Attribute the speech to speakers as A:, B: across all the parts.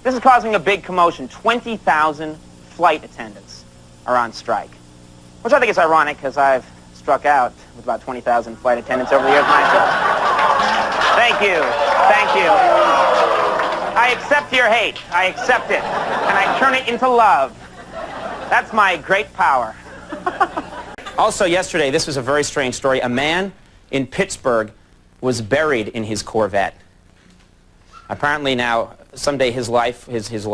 A: This is causing a big commotion. 20,000 flight attendants are on strike, which I think is ironic because I've struck out with about 20,000 flight attendants over the years myself. Thank you. Thank you. I accept your hate. I accept it. And I turn it into love. That's my great power. Also, yesterday, this was a very strange story. A man in Pittsburgh was buried in his Corvette. Apparently now, someday his wife is going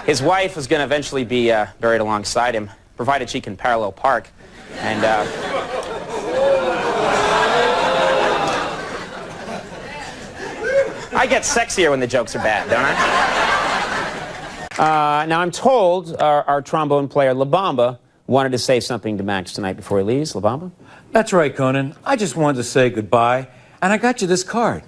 A: to eventually be buried alongside him, provided she can parallel park. And I get sexier when the jokes are bad, don't I? Now I'm told our trombone player La Bamba wanted to say something to Max tonight before he leaves. La Bamba?
B: That's right, Conan. I just wanted to say goodbye, and I got you this card.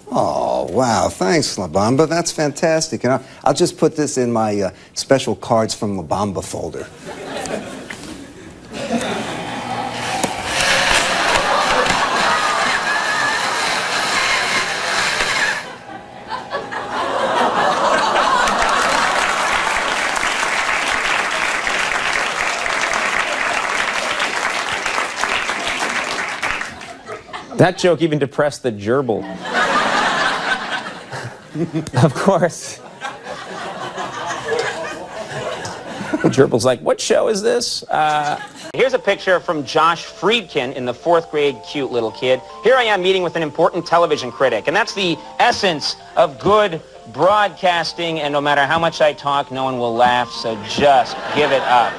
C: Oh, wow. Thanks, La Bamba. That's fantastic. And I'll just put this in my special cards from La Bamba folder.
A: That joke even depressed the gerbil. Of course. The gerbil's like, what show is this? Here's a picture from Josh Friedkin in the 4th grade, cute little kid. Here I am meeting with an important television critic, and that's the essence of good broadcasting, and no matter how much I talk, no one will laugh, so just give it up.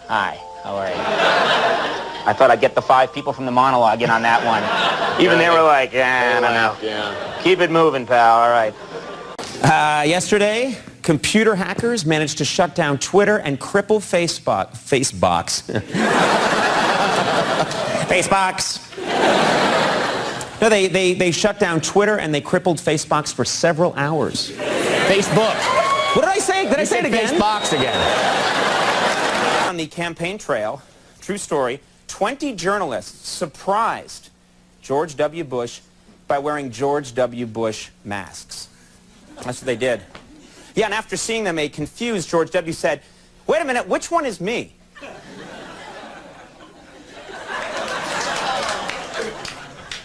A: Hi, how are you? I thought I'd get the 5 people from the monologue in on that one. Even they were like, yeah, I don't know. Yeah. Keep it moving, pal, all right. Yesterday, computer hackers managed to shut down Twitter and cripple Facebox. Facebox. No, they shut down Twitter and they crippled Facebox for several hours.
D: Facebook.
A: What did I say? Did I say it again?
D: Facebox again.
A: On the campaign trail, true story, 20 journalists surprised George W. Bush by wearing George W. Bush masks. That's what they did. Yeah, and after seeing them, a confused George W. said, wait a minute, which one is me?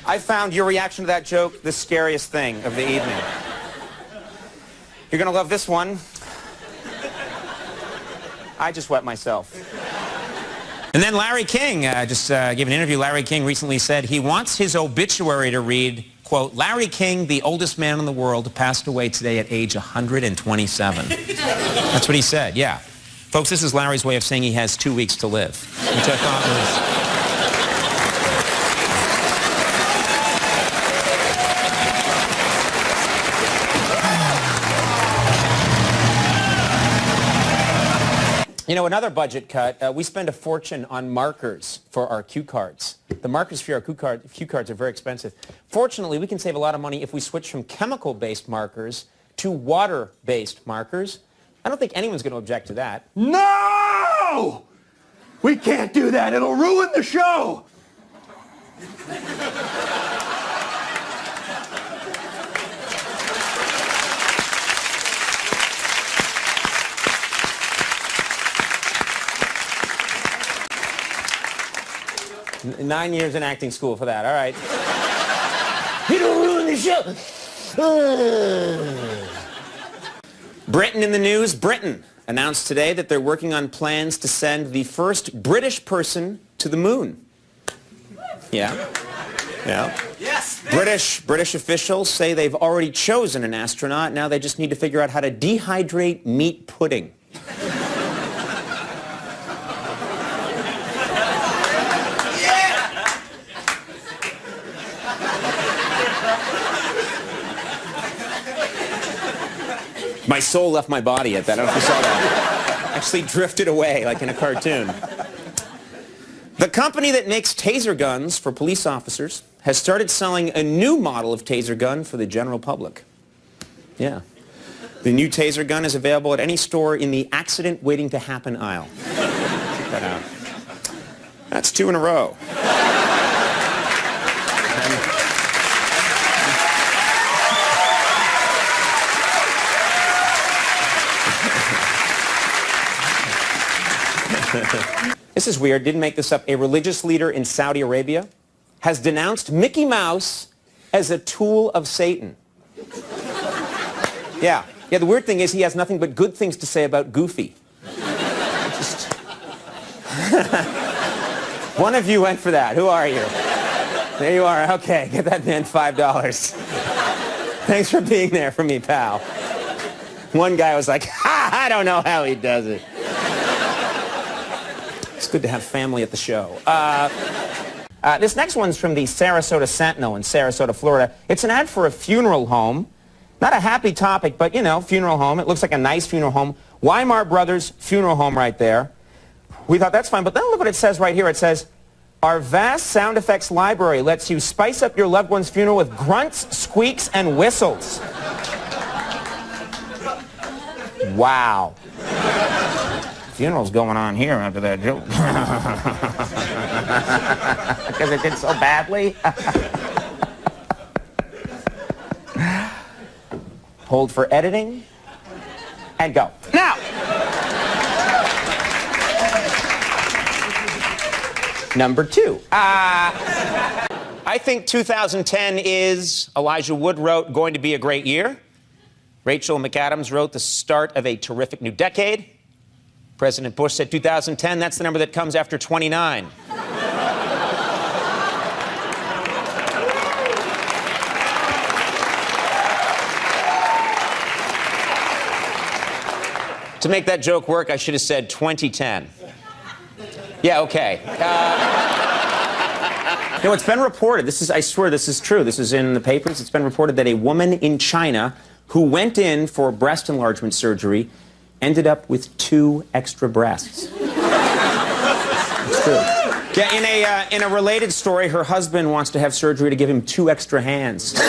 A: I found your reaction to that joke the scariest thing of the evening. You're gonna love this one. I just wet myself. And then Larry King just gave an interview. Larry King recently said he wants his obituary to read, quote, Larry King, the oldest man in the world, passed away today at age 127. That's what he said, yeah. Folks, this is Larry's way of saying he has 2 weeks to live, which I thought was... You know, another budget cut, we spend a fortune on markers for our cue cards. The markers for our cue cards are very expensive. Fortunately, we can save a lot of money if we switch from chemical-based markers to water-based markers. I don't think anyone's going to object to that.
B: No! We can't do that. It'll ruin the show.
A: Nine years in acting school for that, all right.
D: It'll ruin the show.
A: Britain in the news. Britain announced today that they're working on plans to send the first British person to the moon. Yeah. Yeah.
D: Yes.
A: British officials say they've already chosen an astronaut. Now they just need to figure out how to dehydrate meat pudding. My soul left my body at that. I don't know if you saw that. Actually drifted away like in a cartoon. The company that makes taser guns for police officers has started selling a new model of taser gun for the general public. Yeah. The new taser gun is available at any store in the accident waiting to happen aisle. Check that out. That's 2 in a row.
E: This is weird, didn't make this up. A religious leader in Saudi Arabia has denounced Mickey Mouse as a tool of Satan. Yeah, the weird thing is he has nothing but good things to say about Goofy. Just... One of you went for that. Who are you? There you are. Okay, get that man $5. Thanks for being there for me, pal. One guy was like, ha, I don't know how he does it. It's good to have family at the show. This next one's from the Sarasota Sentinel in Sarasota, Florida. It's an ad for a funeral home. Not a happy topic, but, you know, funeral home. It looks like a nice funeral home. Weimar Brothers Funeral Home right there. We thought that's fine, but then look what it says right here. It says, our vast sound effects library lets you spice up your loved one's funeral with grunts, squeaks, and whistles. Wow. Funeral's going on here after that joke. Because it did so badly. Hold for editing. And go. Now. Number 2. I think 2010 is, Elijah Wood wrote, going to be a great year. Rachel McAdams wrote the start of a terrific new decade. President Bush said 2010, that's the number that comes after 29. To make that joke work, I should have said 2010. Yeah, okay. No, it's been reported. I swear this is true. This is in the papers. It's been reported that a woman in China who went in for breast enlargement surgery ended up with 2 extra breasts. It's true. Yeah, in a related story, her husband wants to have surgery to give him 2 extra hands.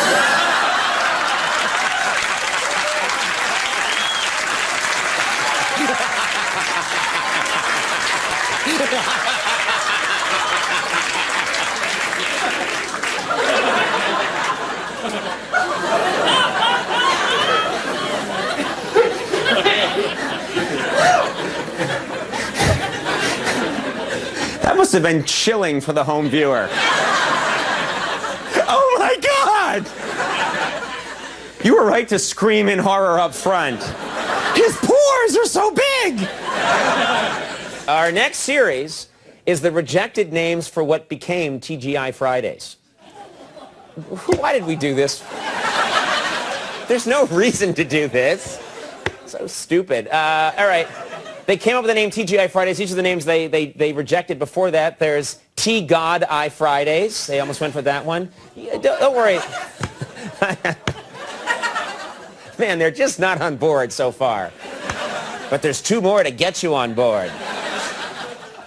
E: That must have been chilling for the home viewer. Oh my God! You were right to scream in horror up front. His pores are so big! Our next series is the rejected names for what became TGI Fridays. Why did we do this? There's no reason to do this. So stupid. All right. They came up with the name TGI Fridays. These are the names they rejected before that. There's T-God I Fridays. They almost went for that one. Don't worry. Man, they're just not on board so far. But there's 2 more to get you on board.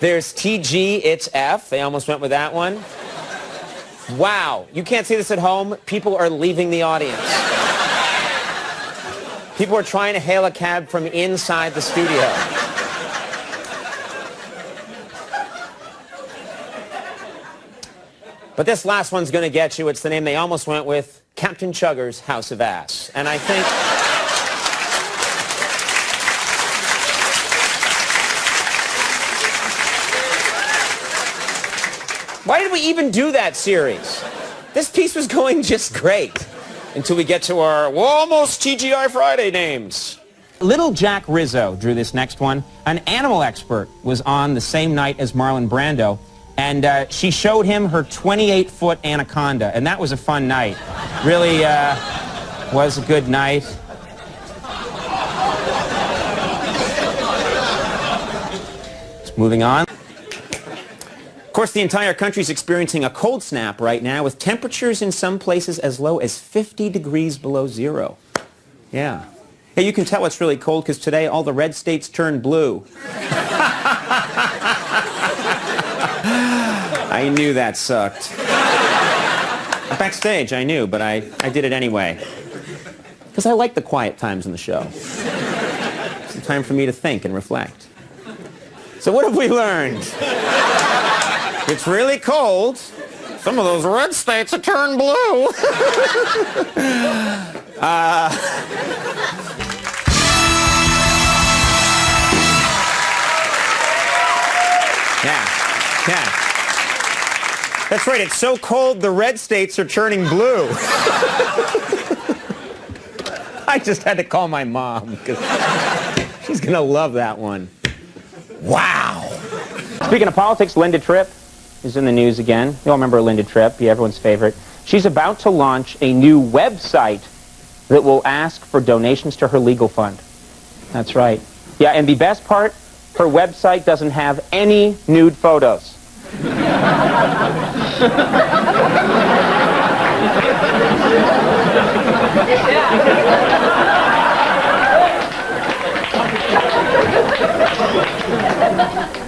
E: There's TG, it's F. They almost went with that one. Wow. You can't see this at home. People are leaving the audience. People are trying to hail a cab from inside the studio. But this last one's going to get you. It's the name they almost went with, Captain Chugger's House of Ass. And I think... Why did we even do that series? This piece was going just great until we get to our almost TGI Friday names. Little Jack Rizzo drew this next one. An animal expert was on the same night as Marlon Brando, and she showed him her 28-foot anaconda, and that was a fun night. Really was a good night. Just moving on. Of course, the entire country's experiencing a cold snap right now, with temperatures in some places as low as 50 degrees below zero. Yeah. Hey, you can tell it's really cold because today all the red states turned blue. I knew that sucked. Backstage, I knew, but I did it anyway. Because I like the quiet times in the show. It's a time for me to think and reflect. So what have we learned? It's really cold. Some of those red states have turned blue. Of That's right. It's so cold, the red states are turning blue. I just had to call my mom because she's going to love that one. Wow.
A: Speaking of politics, Linda Tripp is in the news again. You all remember Linda Tripp, everyone's favorite. She's about to launch a new website that will ask for donations to her legal fund. That's right. Yeah, and the best part, her website doesn't have any nude photos.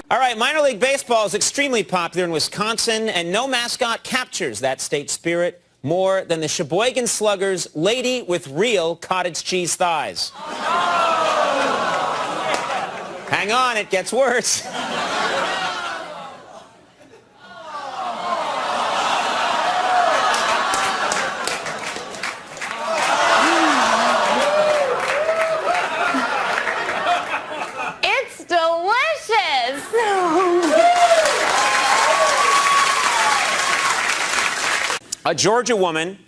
E: All right, minor league baseball is extremely popular in Wisconsin, and no mascot captures that state spirit more than the Sheboygan Sluggers' lady with real cottage cheese thighs. Hang on, it gets worse.
F: It's delicious.
E: A Georgia woman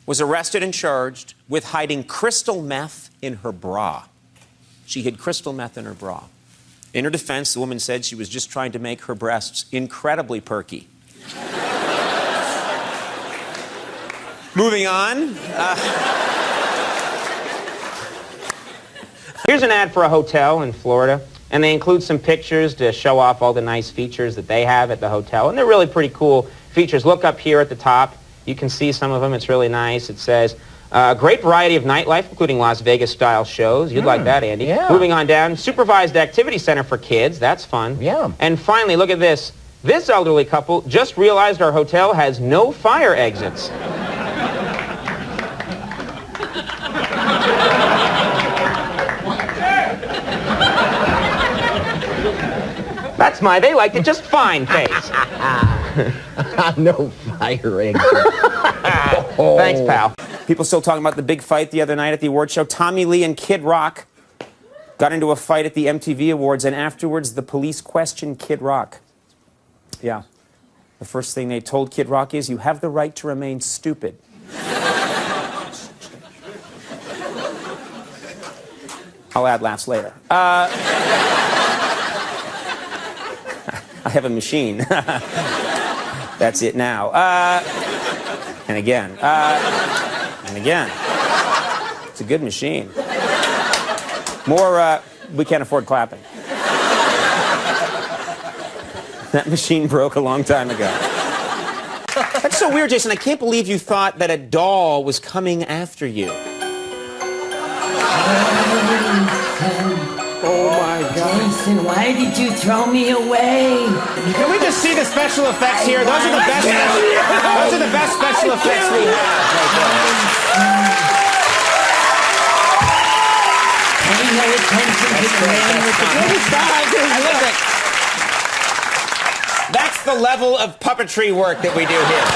E: was arrested and charged with hiding crystal meth in her bra. She hid crystal meth in her bra. In her defense, the woman said she was just trying to make her breasts incredibly perky. Moving on.
A: Here's an ad for a hotel in Florida, and they include some pictures to show off all the nice features that they have at the hotel, and they're really pretty cool features. Look up here at the top. You can see some of them. It's really nice. It says, great variety of nightlife, including Las Vegas-style shows. You'd like that, Andy.
D: Yeah.
A: Moving on down, supervised activity center for kids. That's fun.
D: Yeah.
A: And finally, look at this. This elderly couple just realized our hotel has no fire exits. That's my they liked it just fine face.
D: No fire exit.
A: Thanks, pal.
E: People still talking about the big fight the other night at the award show. Tommy Lee and Kid Rock got into a fight at the MTV Awards, and afterwards the police questioned Kid Rock. Yeah. The first thing they told Kid Rock is, you have the right to remain stupid. I'll add laughs later. I have a machine. That's it now. And again. And again. It's a good machine. More, we can't afford clapping. That machine broke a long time ago. That's so weird, Jason. I can't believe you thought that a doll was coming after you.
D: Oh my God.
G: Jason, why did you throw me away?
E: Can we just see the special effects here? Those are the best. Those are the best special effects we have.
G: Pay no attention to the man with the
E: I love it. That's the level of puppetry work that we do here.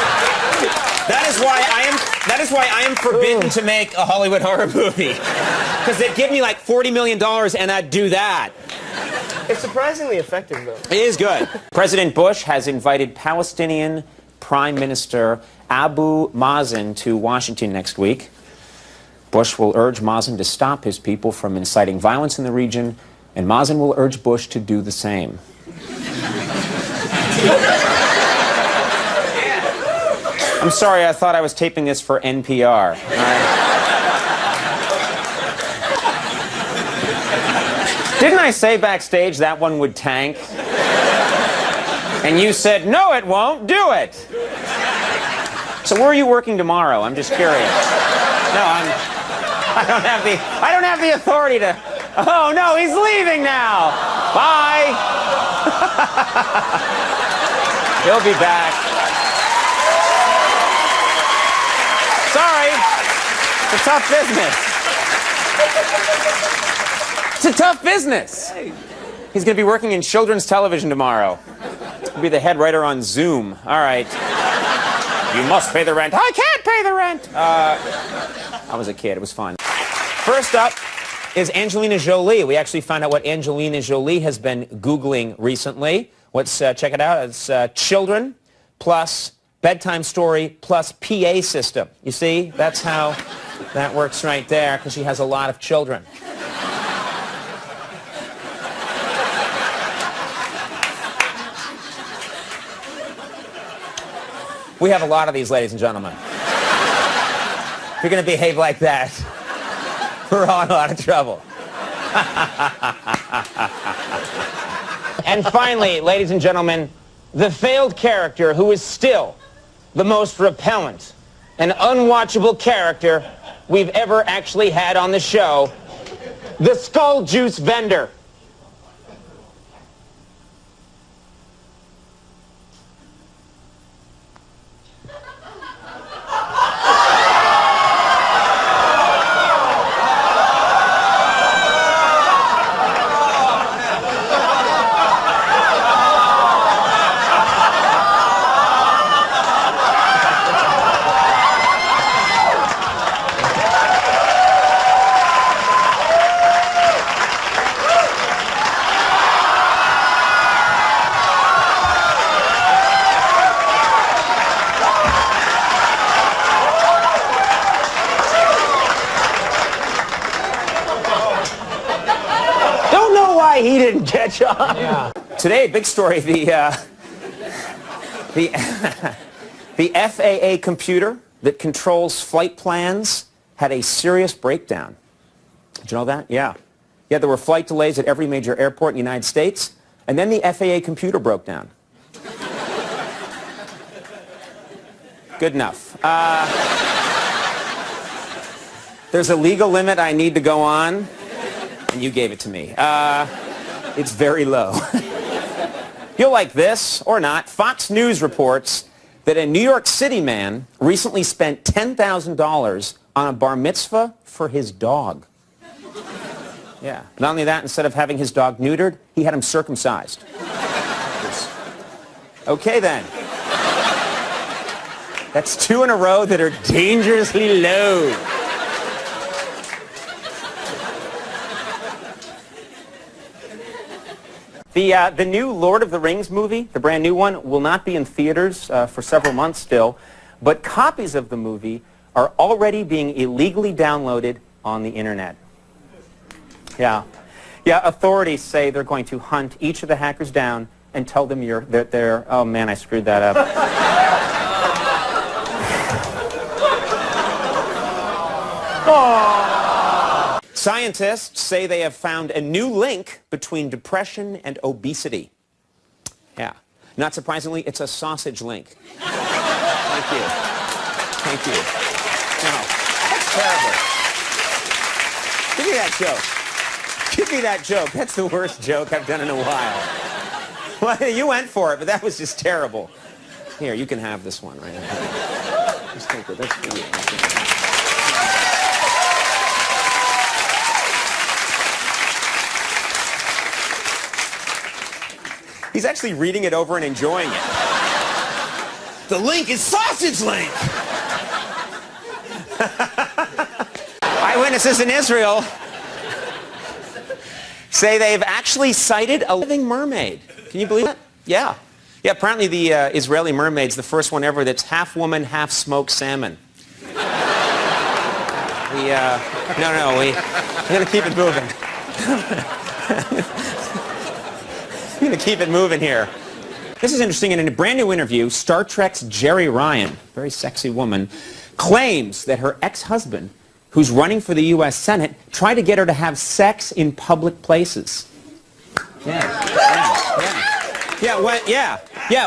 E: That is why I am forbidden to make a Hollywood horror movie. Because they'd give me like $40 million and I'd do that.
H: It's surprisingly effective, though.
E: It is good. President Bush has invited Palestinian Prime Minister Abu Mazen to Washington next week. Bush will urge Mazen to stop his people from inciting violence in the region, and Mazen will urge Bush to do the same. I'm sorry, I thought I was taping this for NPR. Didn't I say backstage that one would tank? And you said, no, it won't. Do it. So where are you working tomorrow? I'm just curious. No, I don't have the authority to. Oh no, he's leaving now. Bye. He'll be back. Sorry. It's a tough business. It's a tough business. He's going to be working in children's television tomorrow. He'll be the head writer on Zoom. All right. You must pay the rent. I can't pay the rent. I was a kid. It was fun. First up is Angelina Jolie. We actually found out what Angelina Jolie has been Googling recently. Let's check it out. It's children plus bedtime story plus PA system. You see? That's how that works right there, because she has a lot of children. We have a lot of these, ladies and gentlemen. If you're going to behave like that, we're all in a lot of trouble.
A: And finally, ladies and gentlemen, the failed character who is still the most repellent and unwatchable character we've ever actually had on the show, the skull juice vendor. He didn't catch on.
E: Yeah. Today, big story, the FAA computer that controls flight plans had a serious breakdown. Did you know that? Yeah. Yeah, there were flight delays at every major airport in the United States, and then the FAA computer broke down. Good enough. There's a legal limit I need to go on, and you gave it to me. It's very low. You'll like this, or not. Fox News reports that a New York City man recently spent $10,000 on a bar mitzvah for his dog. Yeah. Not only that, instead of having his dog neutered, he had him circumcised. Okay, then. That's 2 in a row that are dangerously low.
A: The new Lord of the Rings movie, the brand new one, will not be in theaters for several months still, but copies of the movie are already being illegally downloaded on the internet. Yeah. Yeah, authorities say they're going to hunt each of the hackers down and tell them they're oh man, I screwed that up. Oh.
E: Scientists say they have found a new link between depression and obesity. Yeah. Not surprisingly, it's a sausage link. Thank you. Thank you. No, that's terrible. Give me that joke. Give me that joke. That's the worst joke I've done in a while. Well, you went for it, but that was just terrible. Here, you can have this one right now. Just take it. That's for you. He's actually reading it over and enjoying it. The link is sausage link. Eyewitnesses in Israel say they've actually sighted a living mermaid. Can you believe that? Yeah. Yeah, apparently the Israeli mermaid's the first one ever that's half woman, half smoked salmon. We're going to keep it moving. I'm going to keep it moving here. This is interesting. In a brand new interview, Star Trek's Jerry Ryan, very sexy woman, claims that her ex-husband, who's running for the U.S. Senate, tried to get her to have sex in public places. Yeah,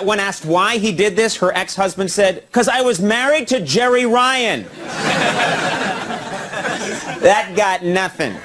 E: when asked why he did this, her ex-husband said, "'Cause I was married to Jerry Ryan." That got nothing.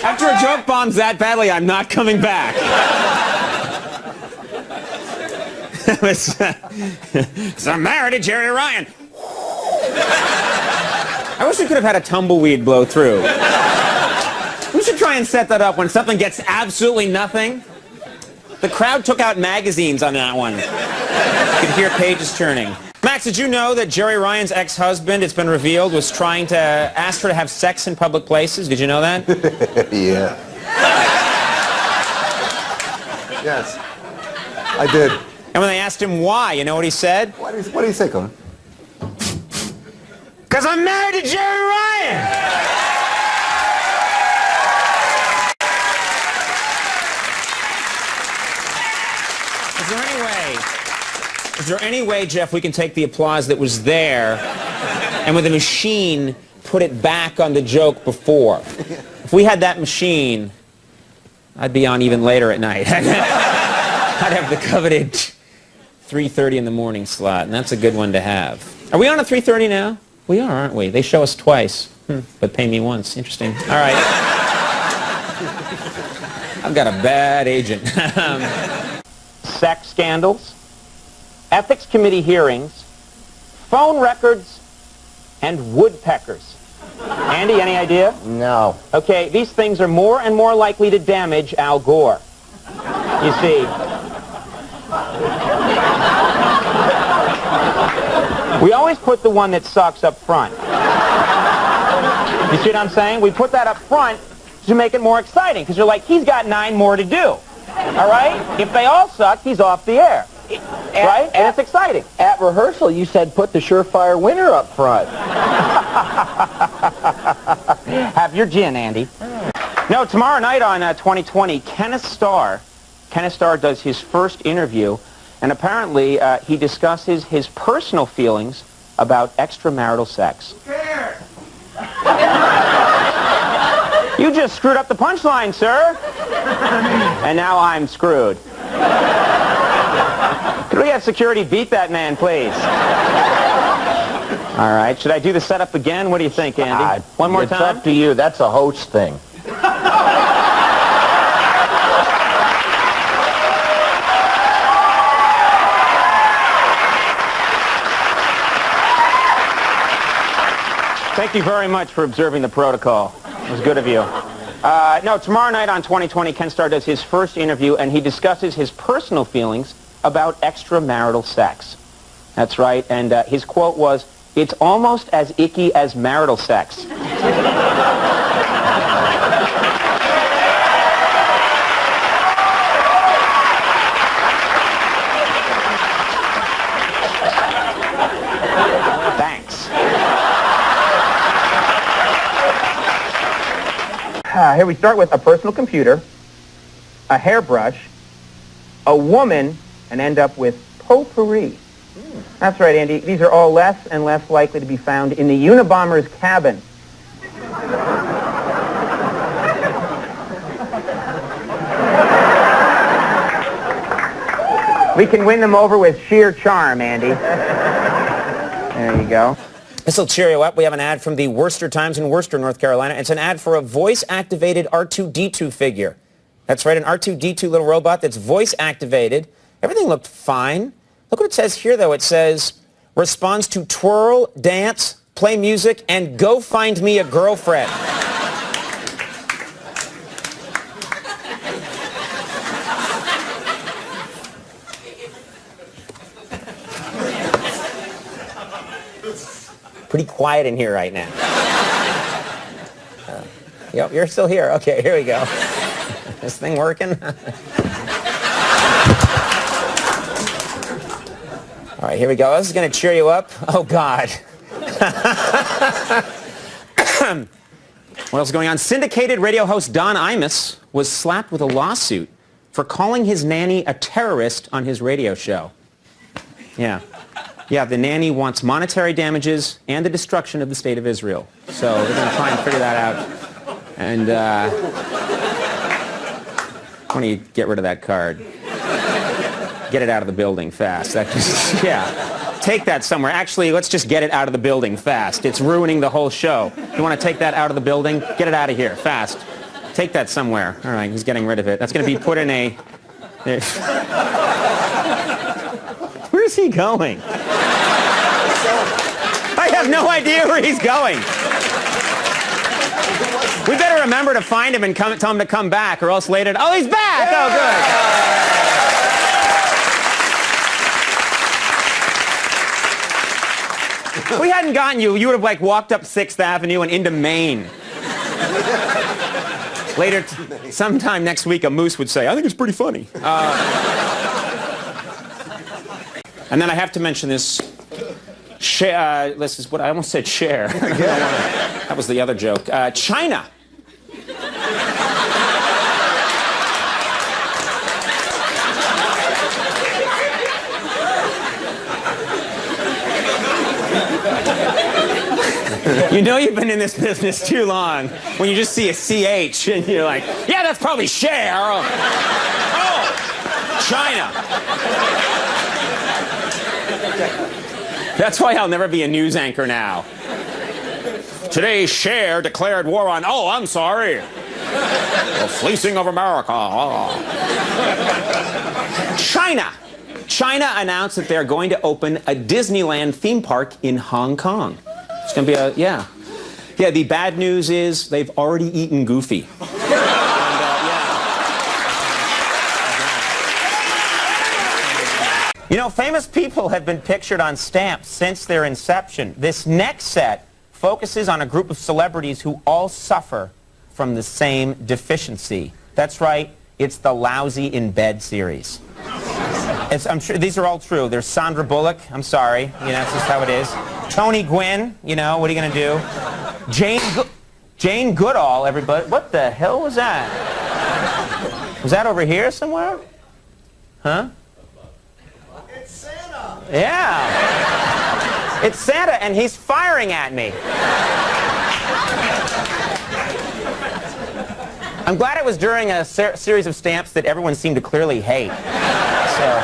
E: After a joke bombs that badly, I'm not coming back. So I'm married to Jerry Ryan. I wish we could have had a tumbleweed blow through. We should try and set that up when something gets absolutely nothing. The crowd took out magazines on that one. You could hear pages turning. Max, did you know that Jerry Ryan's ex-husband, it's been revealed, was trying to ask her to have sex in public places? Did you know that?
C: Yeah. Yes, I did.
E: And when they asked him why, you know what he said?
C: What do you say, Conan?
E: Because I'm married to Jerry Ryan! Is there any way, Jeff, we can take the applause that was there and with a machine put it back on the joke before? If we had that machine, I'd be on even later at night. I'd have the coveted 3:30 in the morning slot, and that's a good one to have. Are we on at 3:30 now? We are, aren't we? They show us twice, but pay me once. Interesting. All right. I've got a bad agent.
A: Sex scandals, ethics committee hearings, phone records, and woodpeckers. Andy, any idea?
D: No.
A: Okay, these things are more and more likely to damage Al Gore. You see, we always put the one that sucks up front. You see what I'm saying? We put that up front to make it more exciting, because you're like, he's got 9 more to do. All right? If they all suck, he's off the air. Right? And it's exciting.
D: At rehearsal, you said put the surefire winner up front.
A: Have your gin, Andy. No, tomorrow night on 2020, Kenneth Starr does his first interview, and apparently he discusses his personal feelings about extramarital sex.
B: Who cares?
A: You just screwed up the punchline, sir. And now I'm screwed. Could we have security beat that man, please? All right. Should I do the setup again? What do you think, Andy? One more time?
D: It's up to you. That's a host thing.
A: Thank you very much for observing the protocol. It was good of you. No, tomorrow night on 2020, Ken Starr does his first interview, and he discusses his personal feelings about extramarital sex. That's right, and his quote was, "It's almost as icky as marital sex." Thanks. Here we start with a personal computer, a hairbrush, a woman, and end up with potpourri. That's right, Andy. These are all less and less likely to be found in the Unabomber's cabin. We can win them over with sheer charm, Andy. There you go.
E: This will cheer you up. We have an ad from the Worcester Times in Worcester, North Carolina. It's an ad for a voice-activated R2-D2 figure. That's right, an R2-D2 little robot that's voice-activated. Everything looked fine. Look what it says here, though. It says, responds to twirl, dance, play music, and go find me a girlfriend. Pretty quiet in here right now. Yep, you're still here. Okay, here we go. This thing working? All right, here we go. This is going to cheer you up. Oh, God. What else is going on? Syndicated radio host Don Imus was slapped with a lawsuit for calling his nanny a terrorist on his radio show. Yeah. Yeah, the nanny wants monetary damages and the destruction of the state of Israel. So they're going to try and figure that out. And why don't you get rid of that card? Get it out of the building fast. That just, yeah. Take that somewhere. Actually, let's just get it out of the building fast. It's ruining the whole show. You want to take that out of the building? Get it out of here, fast. Take that somewhere. All right, he's getting rid of it. That's going to be put in a... Where's he going? I have no idea where he's going. We better remember to find him and tell him to come back, or else later, oh, he's back! Oh, good. If we hadn't gotten you, you would have like walked up 6th Avenue and into Maine. Later, sometime next week, a moose would say, I think it's pretty funny. And then I have to mention this. This is what I almost said. Share. That was the other joke. China. You know you've been in this business too long when you just see a CH and you're like, yeah, that's probably share. Oh, China. That's why I'll never be a news anchor now. Today, Cher declared war on... Oh, I'm sorry. The fleecing of America. Oh. China. China announced that they're going to open a Disneyland theme park in Hong Kong. It's going to be a... Yeah. Yeah, the bad news is they've already eaten Goofy. You know, famous people have been pictured on stamps since their inception. This next set focuses on a group of celebrities who all suffer from the same deficiency. That's right, it's the Lousy in Bed series. I'm sure these are all true. There's Sandra Bullock, I'm sorry, you know, that's just how it is. Tony Gwynn, you know, what are you going to do? Jane Goodall, everybody. What the hell was that? Was that over here somewhere? Huh? Yeah. It's Santa, and he's firing at me. I'm glad it was during a series of stamps that everyone seemed to clearly hate. So,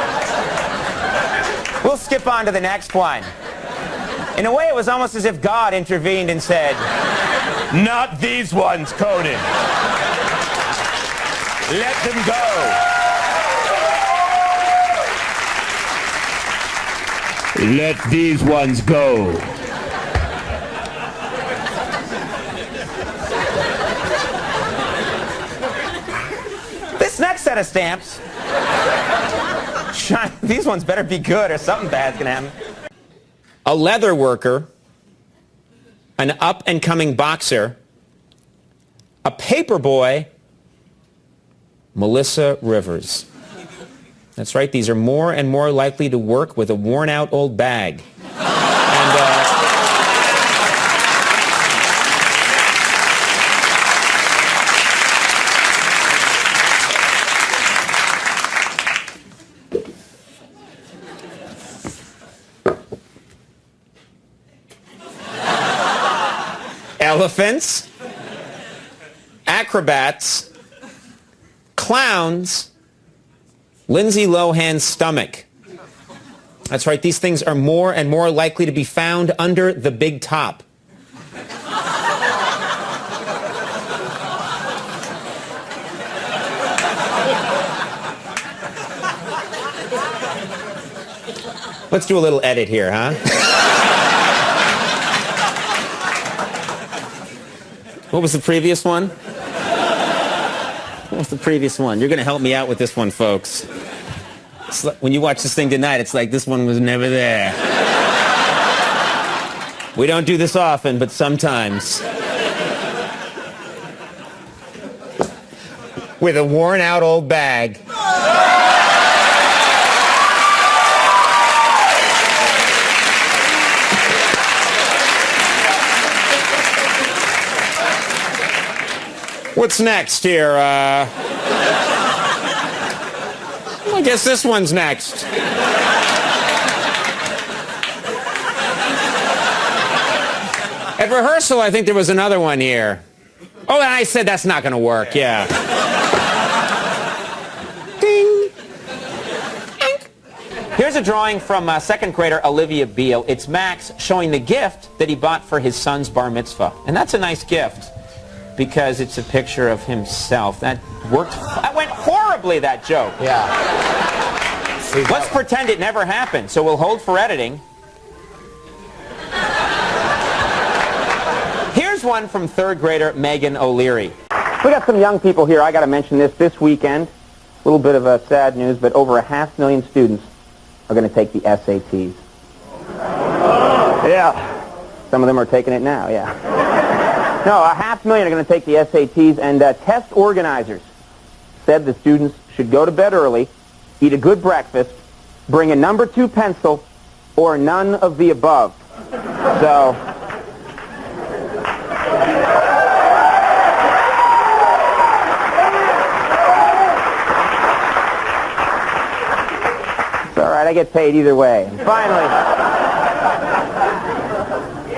E: we'll skip on to the next one. In a way, it was almost as if God intervened and said, not these ones, Conan. Let them go.
B: Let these ones go.
E: This next set of stamps, these ones better be good or something bad's gonna happen. A leather worker, an up-and-coming boxer, a paper boy, Melissa Rivers. That's right, these are more and more likely to work with a worn-out old bag. Elephants, acrobats, clowns, Lindsay Lohan's stomach. That's right, these things are more and more likely to be found under the big top. Let's do a little edit here, huh? What was the previous one? What was the previous one? You're going to help me out with this one, folks. When you watch this thing tonight, it's like this one was never there. We don't do this often, but sometimes. With a worn-out old bag. What's next here? I guess this one's next. At rehearsal, I think there was another one here. Oh, and I said that's not going to work, yeah. Ding. Here's a drawing from second grader Olivia Beale. It's Max showing the gift that he bought for his son's bar mitzvah. And that's a nice gift, because it's a picture of himself. That worked. That went horribly, that joke.
D: Yeah.
E: Let's pretend it never happened, so we'll hold for editing. Here's one from third grader Megan O'Leary.
A: We got some young people here. I got to mention this weekend. A little bit of sad news, but over 500,000 students are going to take the SATs. Yeah. Some of them are taking it now, yeah. No, 500,000 are going to take the SATs, and test organizers said the students should go to bed early, eat a good breakfast, bring a number 2 pencil, or none of the above. So... it's all right, I get paid either way. And finally,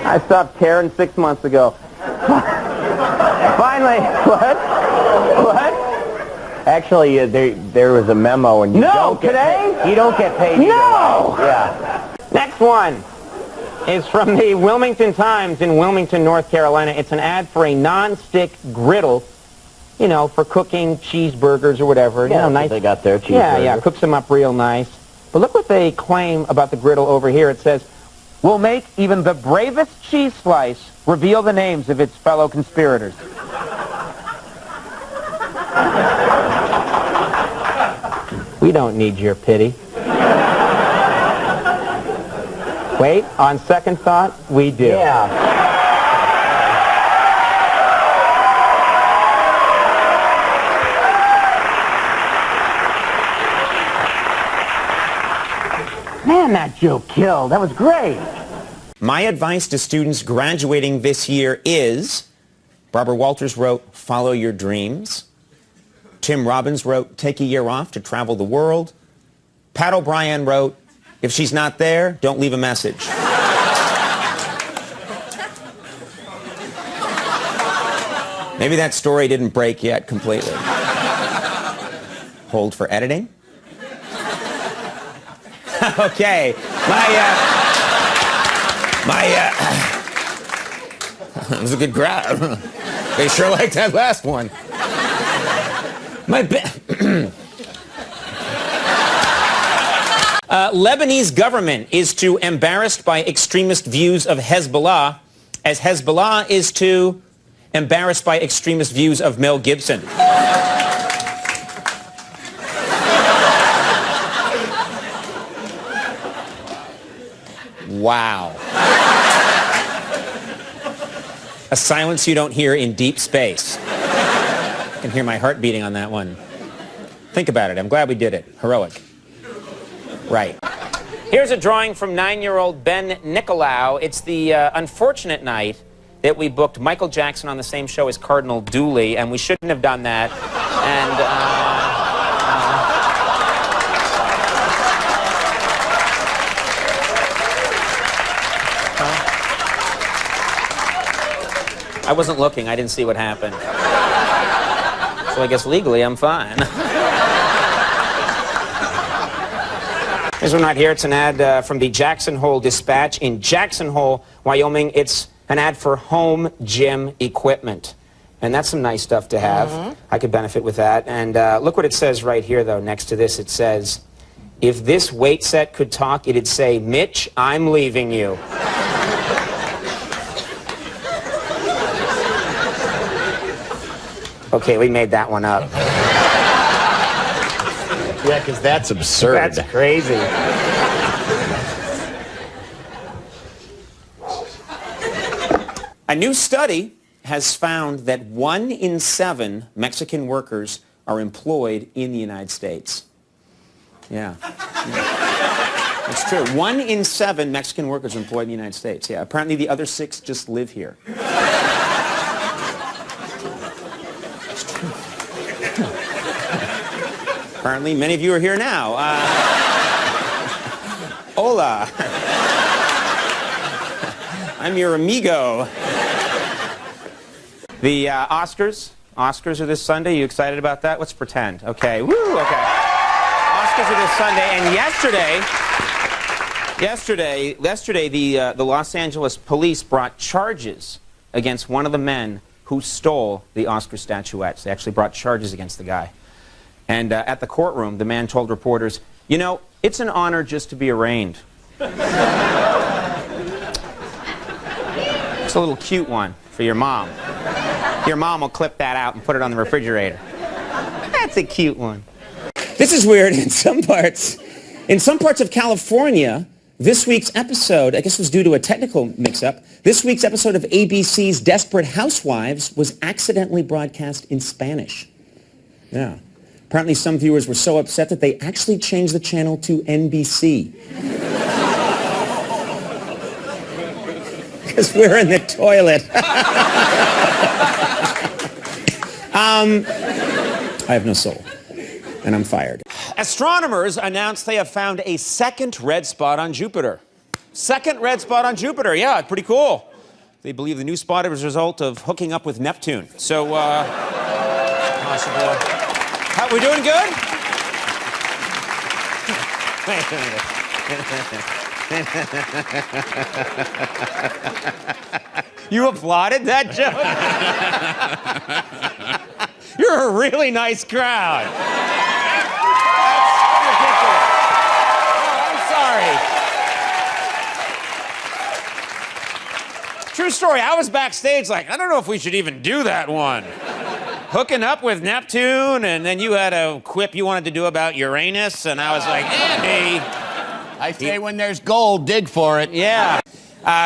A: I stopped caring 6 months ago. Finally, what?
D: Actually, there was a memo, and you don't get paid. You don't get paid.
A: No!
D: Yeah.
A: Next one is from the Wilmington Times in Wilmington, North Carolina. It's an ad for a non-stick griddle, you know, for cooking cheeseburgers or whatever.
D: Yeah,
A: you know, nice.
D: they got their cheeseburger.
A: Yeah, cooks them up real nice. But look what they claim about the griddle over here. It says, "We'll make even the bravest cheese slice reveal the names of its fellow conspirators." We don't need your pity. Wait, on second thought, we do.
D: Yeah.
A: Man, that joke killed. That was great.
E: My advice to students graduating this year is, Barbara Walters wrote, follow your dreams. Tim Robbins wrote, take a year off to travel the world. Pat O'Brien wrote, if she's not there, don't leave a message. Maybe that story didn't break yet completely. Hold for editing. Okay. It was a good crowd. They sure liked that last one. Lebanese government is too embarrassed by extremist views of Hezbollah as Hezbollah is too embarrassed by extremist views of Mel Gibson. Wow. A silence you don't hear in deep space. I can hear my heart beating on that one. Think about it. I'm glad we did it. Heroic. Right. Here's a drawing from 9-year-old Ben Nicolau. It's the unfortunate night that we booked Michael Jackson on the same show as Cardinal Dooley, and we shouldn't have done that. And, I wasn't looking. I didn't see what happened. So I guess legally I'm fine. This one right here, it's an ad from the Jackson Hole Dispatch in Jackson Hole, Wyoming. It's an ad for home gym equipment. And that's some nice stuff to have. Mm-hmm. I could benefit with that. And look what it says right here, though, next to this. It says, if this weight set could talk, it'd say, Mitch, I'm leaving you. Okay, we made that one up.
D: Yeah, because that's absurd.
A: That's crazy.
E: A new study has found that 1 in 7 Mexican workers are employed in the United States. Yeah. It's true. 1 in 7 Mexican workers are employed in the United States. Yeah. Apparently the other 6 just live here. Apparently, many of you are here now. Hola. I'm your amigo. The Oscars are this Sunday. You excited about that? Let's pretend. Okay. Woo, okay. Oscars are this Sunday, and yesterday, the Los Angeles police brought charges against one of the men who stole the Oscar statuettes. They actually brought charges against the guy. And at the courtroom, the man told reporters, you know, it's an honor just to be arraigned. It's a little cute one. for your mom. Your mom will clip that out and put it on the refrigerator. That's a cute one. This is weird. In some parts of California, this week's episode, I guess was due to a technical mix-up, this week's episode of ABC's Desperate Housewives was accidentally broadcast in Spanish. Yeah. Apparently some viewers were so upset that they actually changed the channel to NBC. Because we're in the toilet. I have no soul, and I'm fired. Astronomers announced they have found a second red spot on Jupiter. Second red spot on Jupiter, yeah, pretty cool. They believe the new spot is a result of hooking up with Neptune. So, possible. How, we doing good? Wait a minute. You applauded that joke? You're a really nice crowd. Oh, I'm sorry. True story, I was backstage like, I don't know if we should even do that one. Hooking up with Neptune, and then you had a quip you wanted to do about Uranus, and I was like, Andy.
I: I say when there's gold, dig for it.
E: Yeah.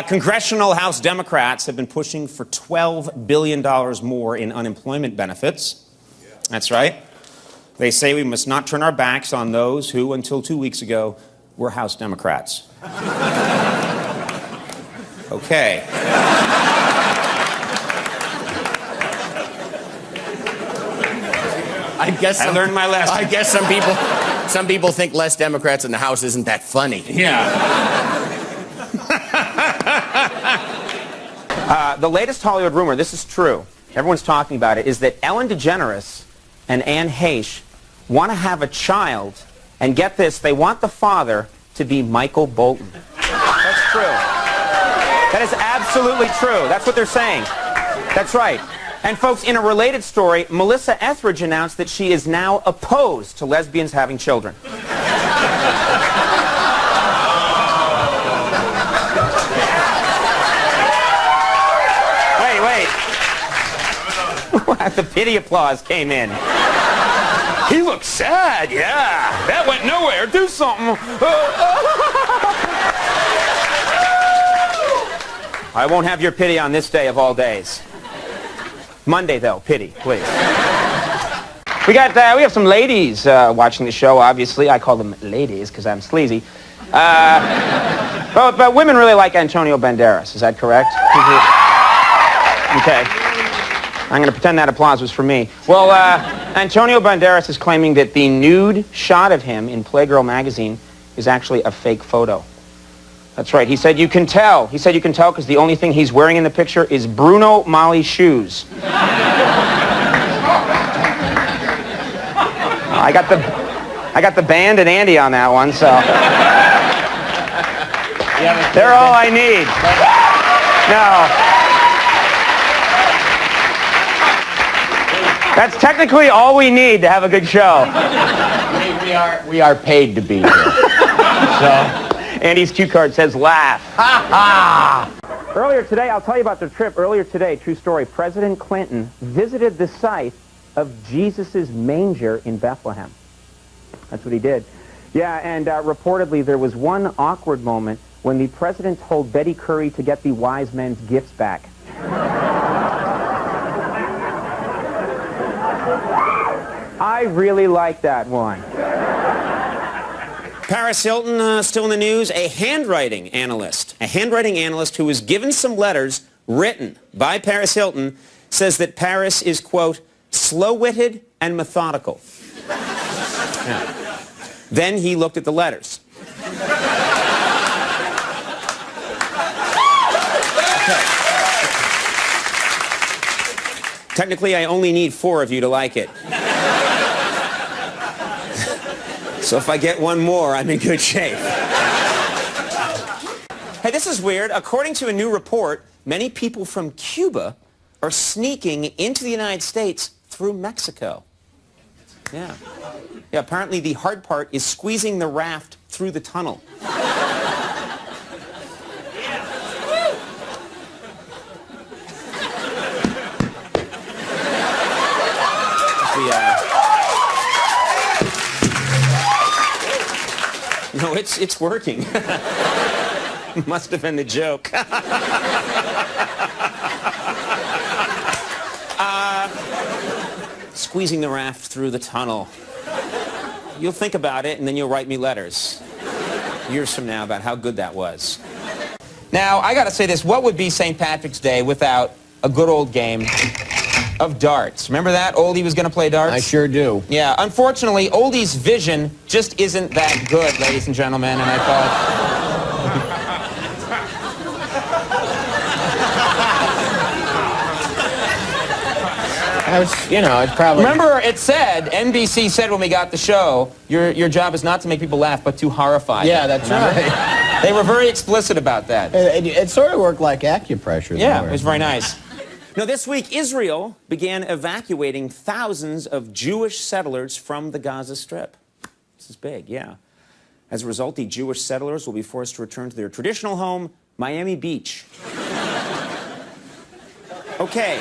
E: Congressional House Democrats have been pushing for $12 billion more in unemployment benefits. That's right. They say we must not turn our backs on those who, until 2 weeks ago, were House Democrats. Okay.
I: I
E: learned my lesson.
I: I guess some people think less Democrats in the House isn't that funny.
E: Yeah. The latest Hollywood rumor, this is true, everyone's talking about it, is that Ellen DeGeneres and Anne Heche want to have a child, and get this, they want the father to be Michael Bolton. That's true. That is absolutely true. That's what they're saying. That's right. And folks, in a related story, Melissa Etheridge announced that she is now opposed to lesbians having children. Wait. The pity applause came in. He looks sad, yeah. That went nowhere. Do something. I won't have your pity on this day of all days. Monday, though, pity, please. We have some ladies watching the show, obviously. I call them ladies because I'm sleazy. But women really like Antonio Banderas. Is that correct? Okay. I'm going to pretend that applause was for me. Well, Antonio Banderas is claiming that the nude shot of him in Playgirl magazine is actually a fake photo. That's right. He said you can tell. He said you can tell because the only thing he's wearing in the picture is Bruno Mali shoes. I got the band and Andy on that one, so they're all I need. No. That's technically all we need to have a good show.
D: We are paid to be here. So.
E: Andy's cue card says laugh. Ha ha! Earlier today, I'll tell you about the trip. Earlier today, true story, President Clinton visited the site of Jesus' manger in Bethlehem. That's what he did. Yeah, and reportedly there was one awkward moment when the president told Betty Curry to get the wise men's gifts back. I really like that one. Paris Hilton still in the news. A handwriting analyst who was given some letters written by Paris Hilton says that Paris is, quote, slow-witted and methodical. Yeah. Then he looked at the letters. Okay. Technically, I only need 4 of you to like it. So if I get one more, I'm in good shape. Hey, this is weird. According to a new report, many people from Cuba are sneaking into the United States through Mexico. Yeah. Yeah, apparently the hard part is squeezing the raft through the tunnel. No, it's working. Must have been the joke. Squeezing the raft through the tunnel. You'll think about it, and then you'll write me letters years from now about how good that was. Now, I gotta say this, what would be St. Patrick's Day without a good old game of darts? Remember that? Oldie was gonna play darts?
D: I sure do.
E: Yeah, unfortunately, Oldie's vision just isn't that good, ladies and gentlemen, and I thought...
D: It's probably...
E: Remember, it said, NBC said when we got the show, your job is not to make people laugh, but to horrify
D: Yeah,
E: them.
D: that's right.
E: They were very explicit about that.
D: It sort of worked like acupressure.
E: Yeah, it was very nice. Now, this week, Israel began evacuating thousands of Jewish settlers from the Gaza Strip. This is big, yeah. As a result, the Jewish settlers will be forced to return to their traditional home, Miami Beach. Okay.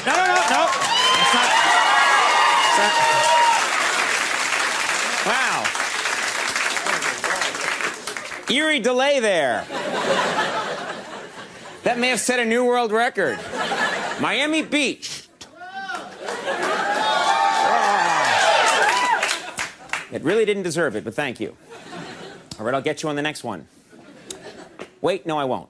E: No. That's not... Wow. Eerie delay there. That may have set a new world record. Miami Beach. It really didn't deserve it, but thank you. All right, I'll get you on the next one. Wait, no, I won't.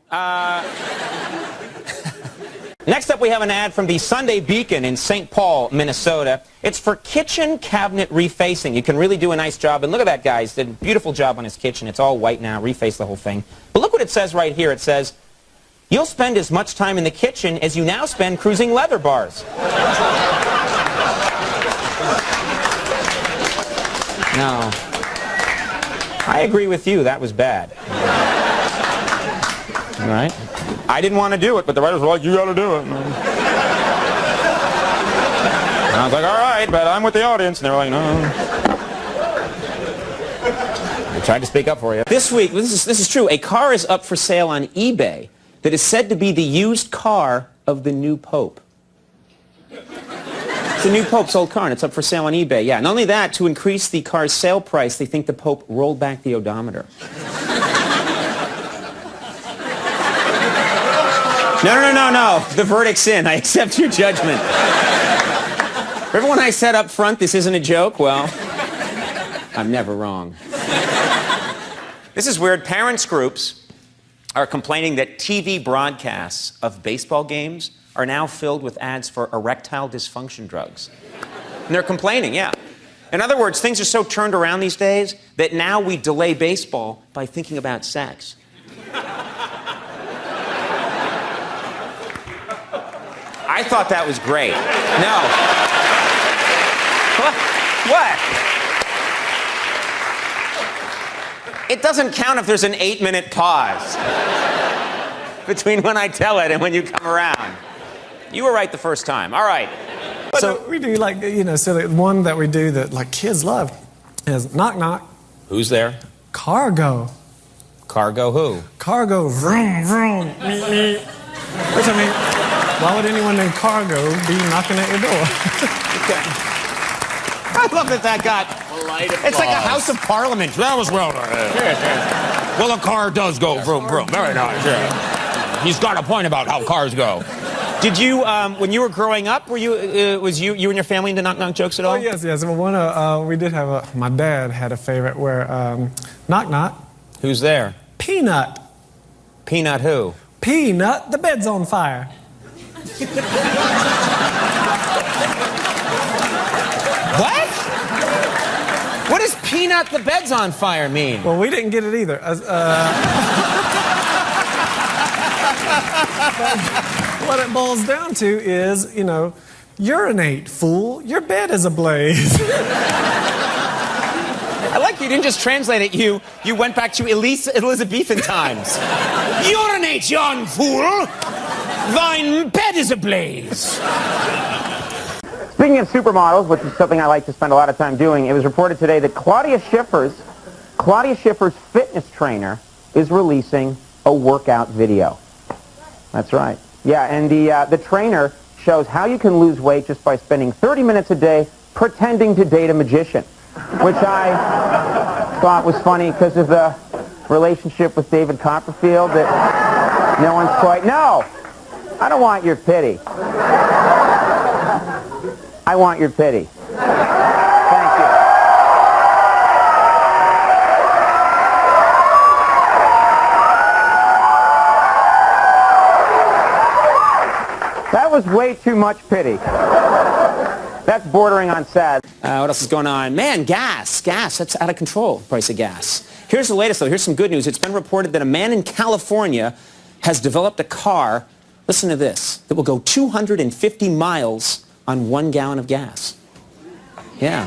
E: Next up, we have an ad from the Sunday Beacon in St. Paul, Minnesota. It's for kitchen cabinet refacing. You can really do a nice job. And look at that guy. He's did a beautiful job on his kitchen. It's all white now. Reface the whole thing. But look what it says right here. It says, you'll spend as much time in the kitchen as you now spend cruising leather bars. No. I agree with you. That was bad. All right. I didn't want to do it, but the writers were like, you got to do it. And I was like, all right, but I'm with the audience. And they were like, no. I tried to speak up for you. This week, this is true. A car is up for sale on eBay that is said to be the used car of the new Pope. It's the new Pope's old car, and it's up for sale on eBay. Yeah, not only that, to increase the car's sale price, they think the Pope rolled back the odometer. No. The verdict's in. I accept your judgment. Remember when I said up front this isn't a joke? Well, I'm never wrong. This is weird. Parents groups are complaining that TV broadcasts of baseball games are now filled with ads for erectile dysfunction drugs. And they're complaining, yeah. In other words, things are so turned around these days that now we delay baseball by thinking about sex. I thought that was great. No. What? It doesn't count if there's an 8-minute pause between when I tell it and when you come around. You were right the first time. All right.
J: So we do so the one that we do that like kids love is knock knock.
E: Who's there?
J: Cargo.
E: Cargo who?
J: Cargo vroom vroom. Which I mean, why would anyone named Cargo be knocking at your door?
E: I love that got... It's like a House of Parliament. That was well done.
I: Well, a car does go vroom, vroom. Very nice, yeah. He's got a point about how cars go.
E: Did you, when you were growing up, were you, was you and your family into knock-knock jokes at all?
J: Oh, yes. Well, we did have my dad had a favorite where, knock knock.
E: Who's there?
J: Peanut.
E: Peanut who?
J: Peanut, the bed's on fire.
E: What? What does peanut the bed's on fire mean?
J: Well, we didn't get it either. What it boils down to is, urinate, fool. Your bed is ablaze.
E: I like you didn't just translate it. You went back to Elizabethan times. Urinate, yon fool. Thine bed is ablaze.
A: Speaking of supermodels, which is something I like to spend a lot of time doing, it was reported today that Claudia Schiffer's fitness trainer is releasing a workout video. That's right. Yeah, and the trainer shows how you can lose weight just by spending 30 minutes a day pretending to date a magician, which I thought was funny because of the relationship with David Copperfield that no one's quite... No! I don't want your pity. I want your pity. Thank you. That was way too much pity. That's bordering on sad.
E: What else is going on? Man, gas, that's out of control, price of gas. Here's the latest, though. Here's some good news. It's been reported that a man in California has developed a car, listen to this, that will go 250 miles on 1 gallon of gas. Yeah.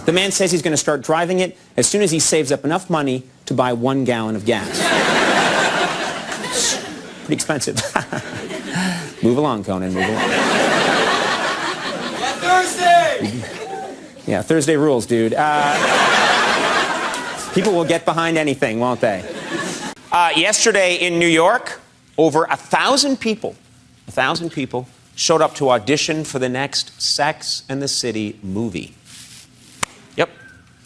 E: The man says he's going to start driving it as soon as he saves up enough money to buy 1 gallon of gas. Pretty expensive. Move along, Conan, move along.
G: Thursday!
E: Yeah, Thursday rules, dude. People will get behind anything, won't they? Yesterday in New York, over 1,000 people showed up to audition for the next Sex and the City movie. Yep.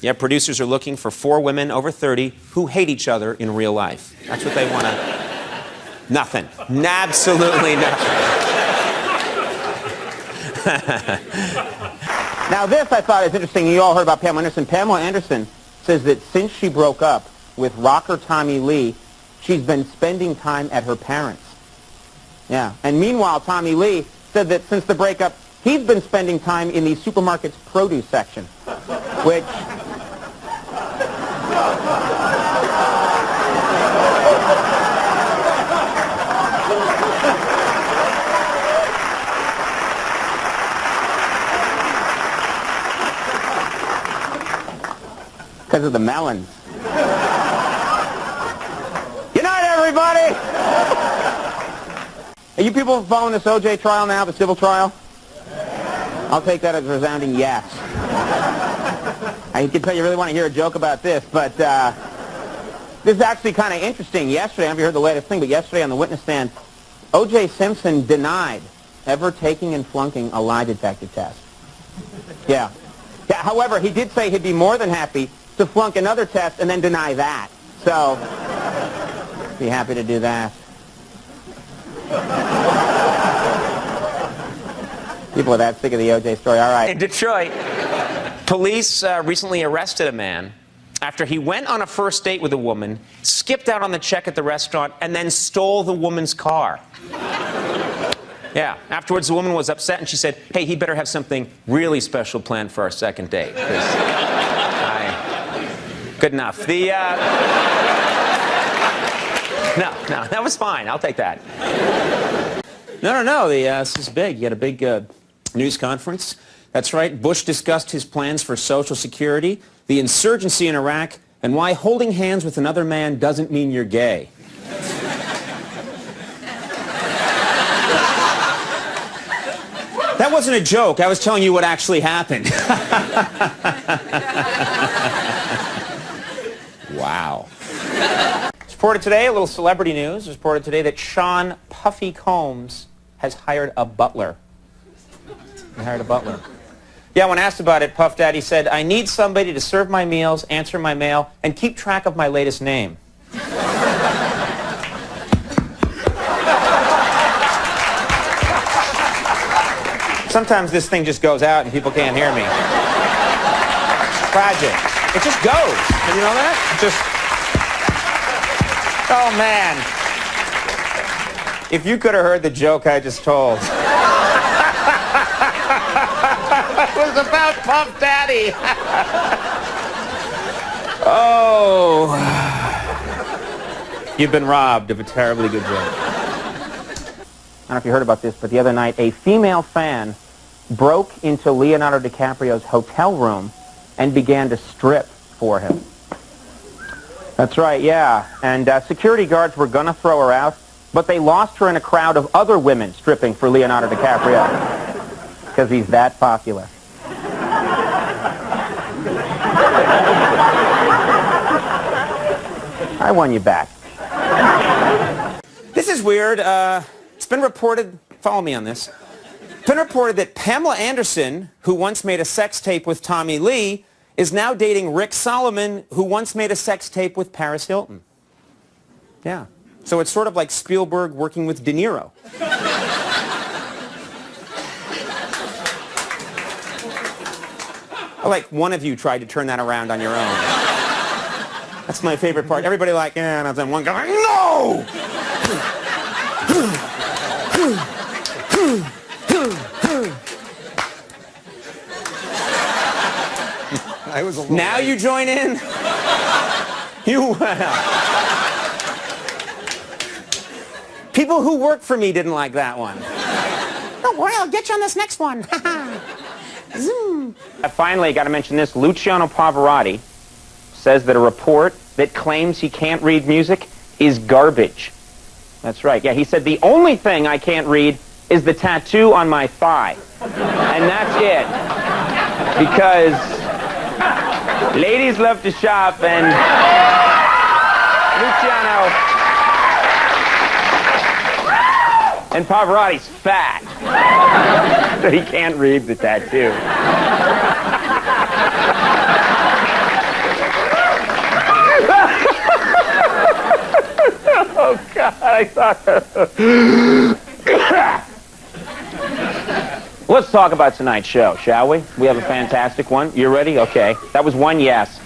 E: Yeah, producers are looking for 4 women over 30 who hate each other in real life. That's what they want to... Nothing. Absolutely nothing.
A: Now this I thought is interesting. You all heard about Pamela Anderson. Pamela Anderson says that since she broke up with rocker Tommy Lee, she's been spending time at her parents'. Yeah. And meanwhile, Tommy Lee said that since the breakup, he's been spending time in the supermarket's produce section, which... because of the melons. Good night, everybody! Are you people following this O.J. trial now, the civil trial? I'll take that as a resounding yes. I can tell you really want to hear a joke about this, but this is actually kind of interesting. Yesterday, I don't know if you heard the latest thing, but yesterday on the witness stand, O.J. Simpson denied ever taking and flunking a lie detector test. Yeah. However, he did say he'd be more than happy to flunk another test and then deny that. So, be happy to do that. People are that sick of the O.J. story. All right.
E: In Detroit, police recently arrested a man after he went on a first date with a woman, skipped out on the check at the restaurant, and then stole the woman's car. Yeah. Afterwards, the woman was upset, and she said, hey, he better have something really special planned for our second date. Good enough. No, that was fine. I'll take that. No. This is big. You had a big news conference. That's right. Bush discussed his plans for Social Security, the insurgency in Iraq, and why holding hands with another man doesn't mean you're gay. That wasn't a joke. I was telling you what actually happened. Wow. It's reported today, a little celebrity news. It's reported today that Sean Puffy Combs has hired a butler. He hired a butler. Yeah, when asked about it, Puff Daddy said, I need somebody to serve my meals, answer my mail, and keep track of my latest name. Sometimes this thing just goes out and people can't hear me. Tragic. It just goes. Did you know that? It just... Oh, man. If you could have heard the joke I just told. It was about Puff Daddy. Oh. You've been robbed of a terribly good joke.
A: I don't know if you heard about this, but the other night, a female fan broke into Leonardo DiCaprio's hotel room and began to strip for him. That's right, yeah. And security guards were going to throw her out, but they lost her in a crowd of other women stripping for Leonardo DiCaprio because he's that popular. I won you back.
E: This is weird. It's been reported, follow me on this, been reported that Pamela Anderson, who once made a sex tape with Tommy Lee, is now dating Rick Solomon, who once made a sex tape with Paris Hilton. Yeah. So it's sort of like Spielberg working with De Niro. Like one of you tried to turn that around on your own. That's my favorite part. Everybody like, yeah, and then one guy, no!
C: I was a little
E: Now
C: late.
E: you join in? You People who work for me didn't like that one. Don't worry, I'll get you on this next one. Zoom.
A: Finally, I got to mention this. Luciano Pavarotti says that a report that claims he can't read music is garbage. That's right. Yeah, he said the only thing I can't read is the tattoo on my thigh. And that's it. Because ladies love to shop, and Luciano and Pavarotti's fat. So he can't read the tattoo. Oh, God, I thought... Let's talk about tonight's show, shall we? We have a fantastic one. You ready? Okay. That was one yes.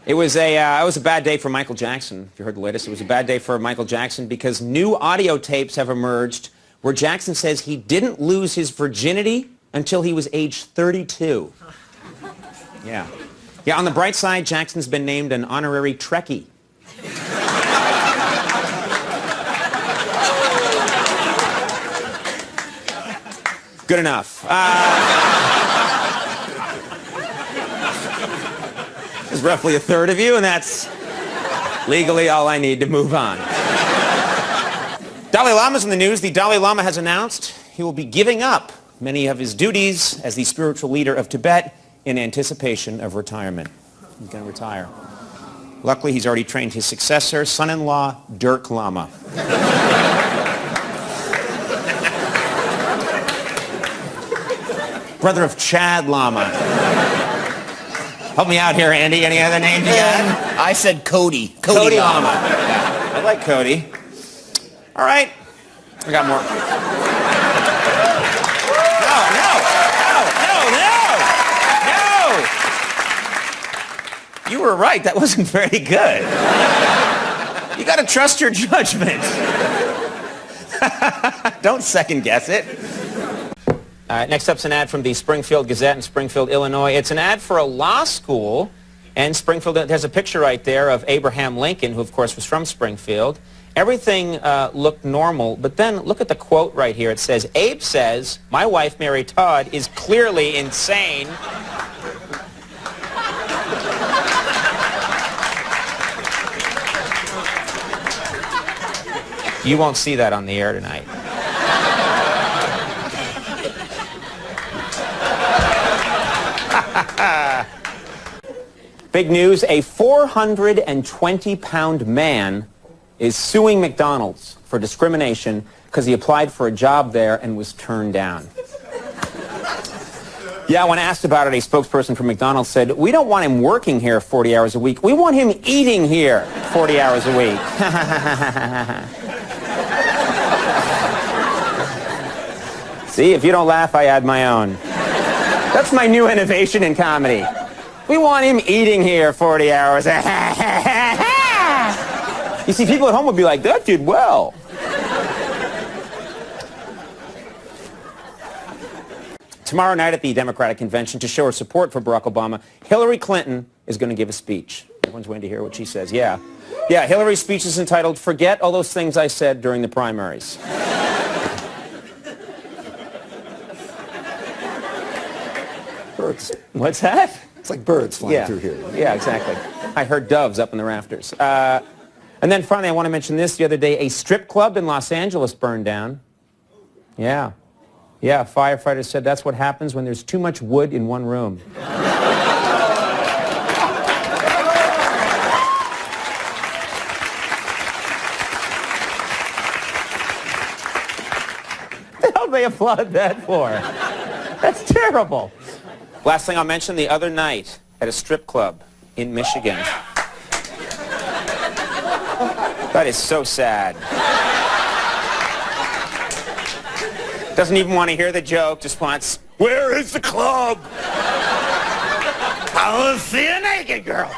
E: It was a bad day for Michael Jackson. If you heard the latest, it was a bad day for Michael Jackson because new audio tapes have emerged where Jackson says he didn't lose his virginity until he was age 32. Yeah. Yeah, on the bright side, Jackson's been named an honorary Trekkie. Good enough. There's roughly a third of you, and that's legally all I need to move on. Dalai Lama's in the news. The Dalai Lama has announced he will be giving up many of his duties as the spiritual leader of Tibet in anticipation of retirement. He's going to retire. Luckily, he's already trained his successor, son-in-law, Dirk Lama. Brother of Chad Lama. Help me out here, Andy. Any other names you got?
G: I said Cody.
E: Cody Lama. I like Cody. All right. I got more. No. You were right. That wasn't very good. You got to trust your judgment. Don't second guess it. Next up's an ad from the Springfield Gazette in Springfield, Illinois. It's an ad for a law school, and Springfield has a picture right there of Abraham Lincoln, who of course was from Springfield. Everything looked normal, but then look at the quote right here. It says, Abe says, my wife, Mary Todd, is clearly insane. You won't see that on the air tonight. Big news, a 420-pound man is suing McDonald's for discrimination because he applied for a job there and was turned down. Yeah, when asked about it, a spokesperson for McDonald's said, we don't want him working here 40 hours a week. We want him eating here 40 hours a week. See, if you don't laugh, I add my own. That's my new innovation in comedy. We want him eating here 40 hours. You see, people at home would be like, that did well. Tomorrow night at the Democratic Convention, to show her support for Barack Obama, Hillary Clinton is going to give a speech. Everyone's waiting to hear what she says. Yeah, Hillary's speech is entitled, Forget All Those Things I Said During the Primaries.
C: Birds.
E: What's that?
C: It's like birds flying through here.
E: Yeah, exactly. I heard doves up in the rafters. And then finally, I want to mention this. The other day, a strip club in Los Angeles burned down. Yeah, firefighters said that's what happens when there's too much wood in one room. What the hell did they applaud that for? That's terrible. Last thing I'll mention, the other night at a strip club in Michigan. That is so sad. Doesn't even want to hear the joke, just wants, where is the club? I want to see a naked girl.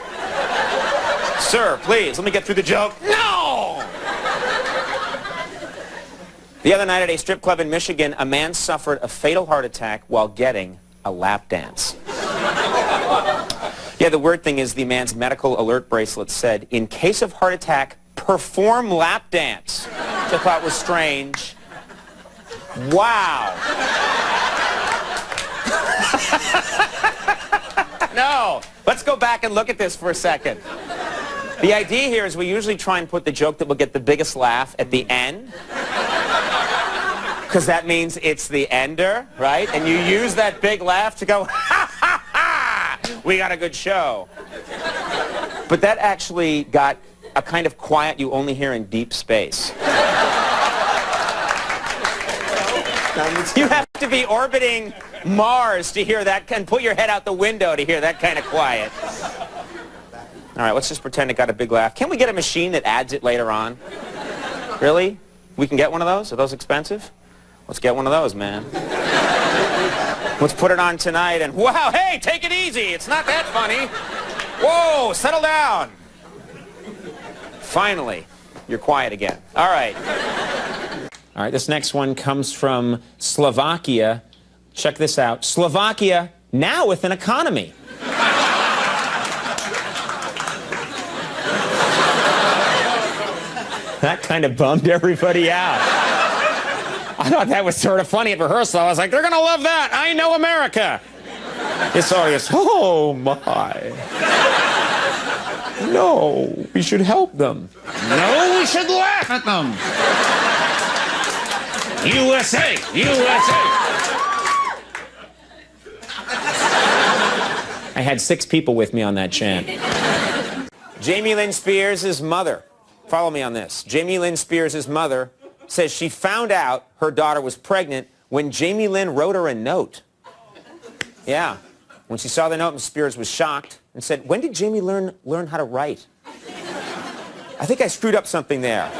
E: Sir, please, let me get through the joke. No! The other night at a strip club in Michigan, a man suffered a fatal heart attack while getting a lap dance. Yeah, the weird thing is the man's medical alert bracelet said, in case of heart attack, perform lap dance, which I thought was strange. Wow. No, let's go back and look at this for a second. The idea here is we usually try and put the joke that will get the biggest laugh at the end, because that means it's the ender, right? And you use that big laugh to go, ha, ha, ha, we got a good show. But that actually got a kind of quiet you only hear in deep space. You have to be orbiting Mars to hear that, and put your head out the window to hear that kind of quiet. All right, let's just pretend it got a big laugh. Can we get a machine that adds it later on? Really? We can get one of those? Are those expensive? Let's get one of those, man. Let's put it on tonight and, wow, hey, take it easy. It's not that funny. Whoa, settle down. Finally, you're quiet again. All right. All right, this next one comes from Slovakia. Check this out. Slovakia, now with an economy. That kind of bummed everybody out. I thought that was sort of funny at rehearsal. I was like, they're going to love that. I know America. This audience, oh, my. No, we should help them.
I: No, we should laugh at them. USA, USA.
E: I had 6 people with me on that chant. Jamie Lynn Spears' mother, follow me on this. Jamie Lynn Spears' mother says she found out her daughter was pregnant when Jamie Lynn wrote her a note. Yeah. When she saw the note, Ms. Spears was shocked and said, when did Jamie learn how to write? I think I screwed up something there.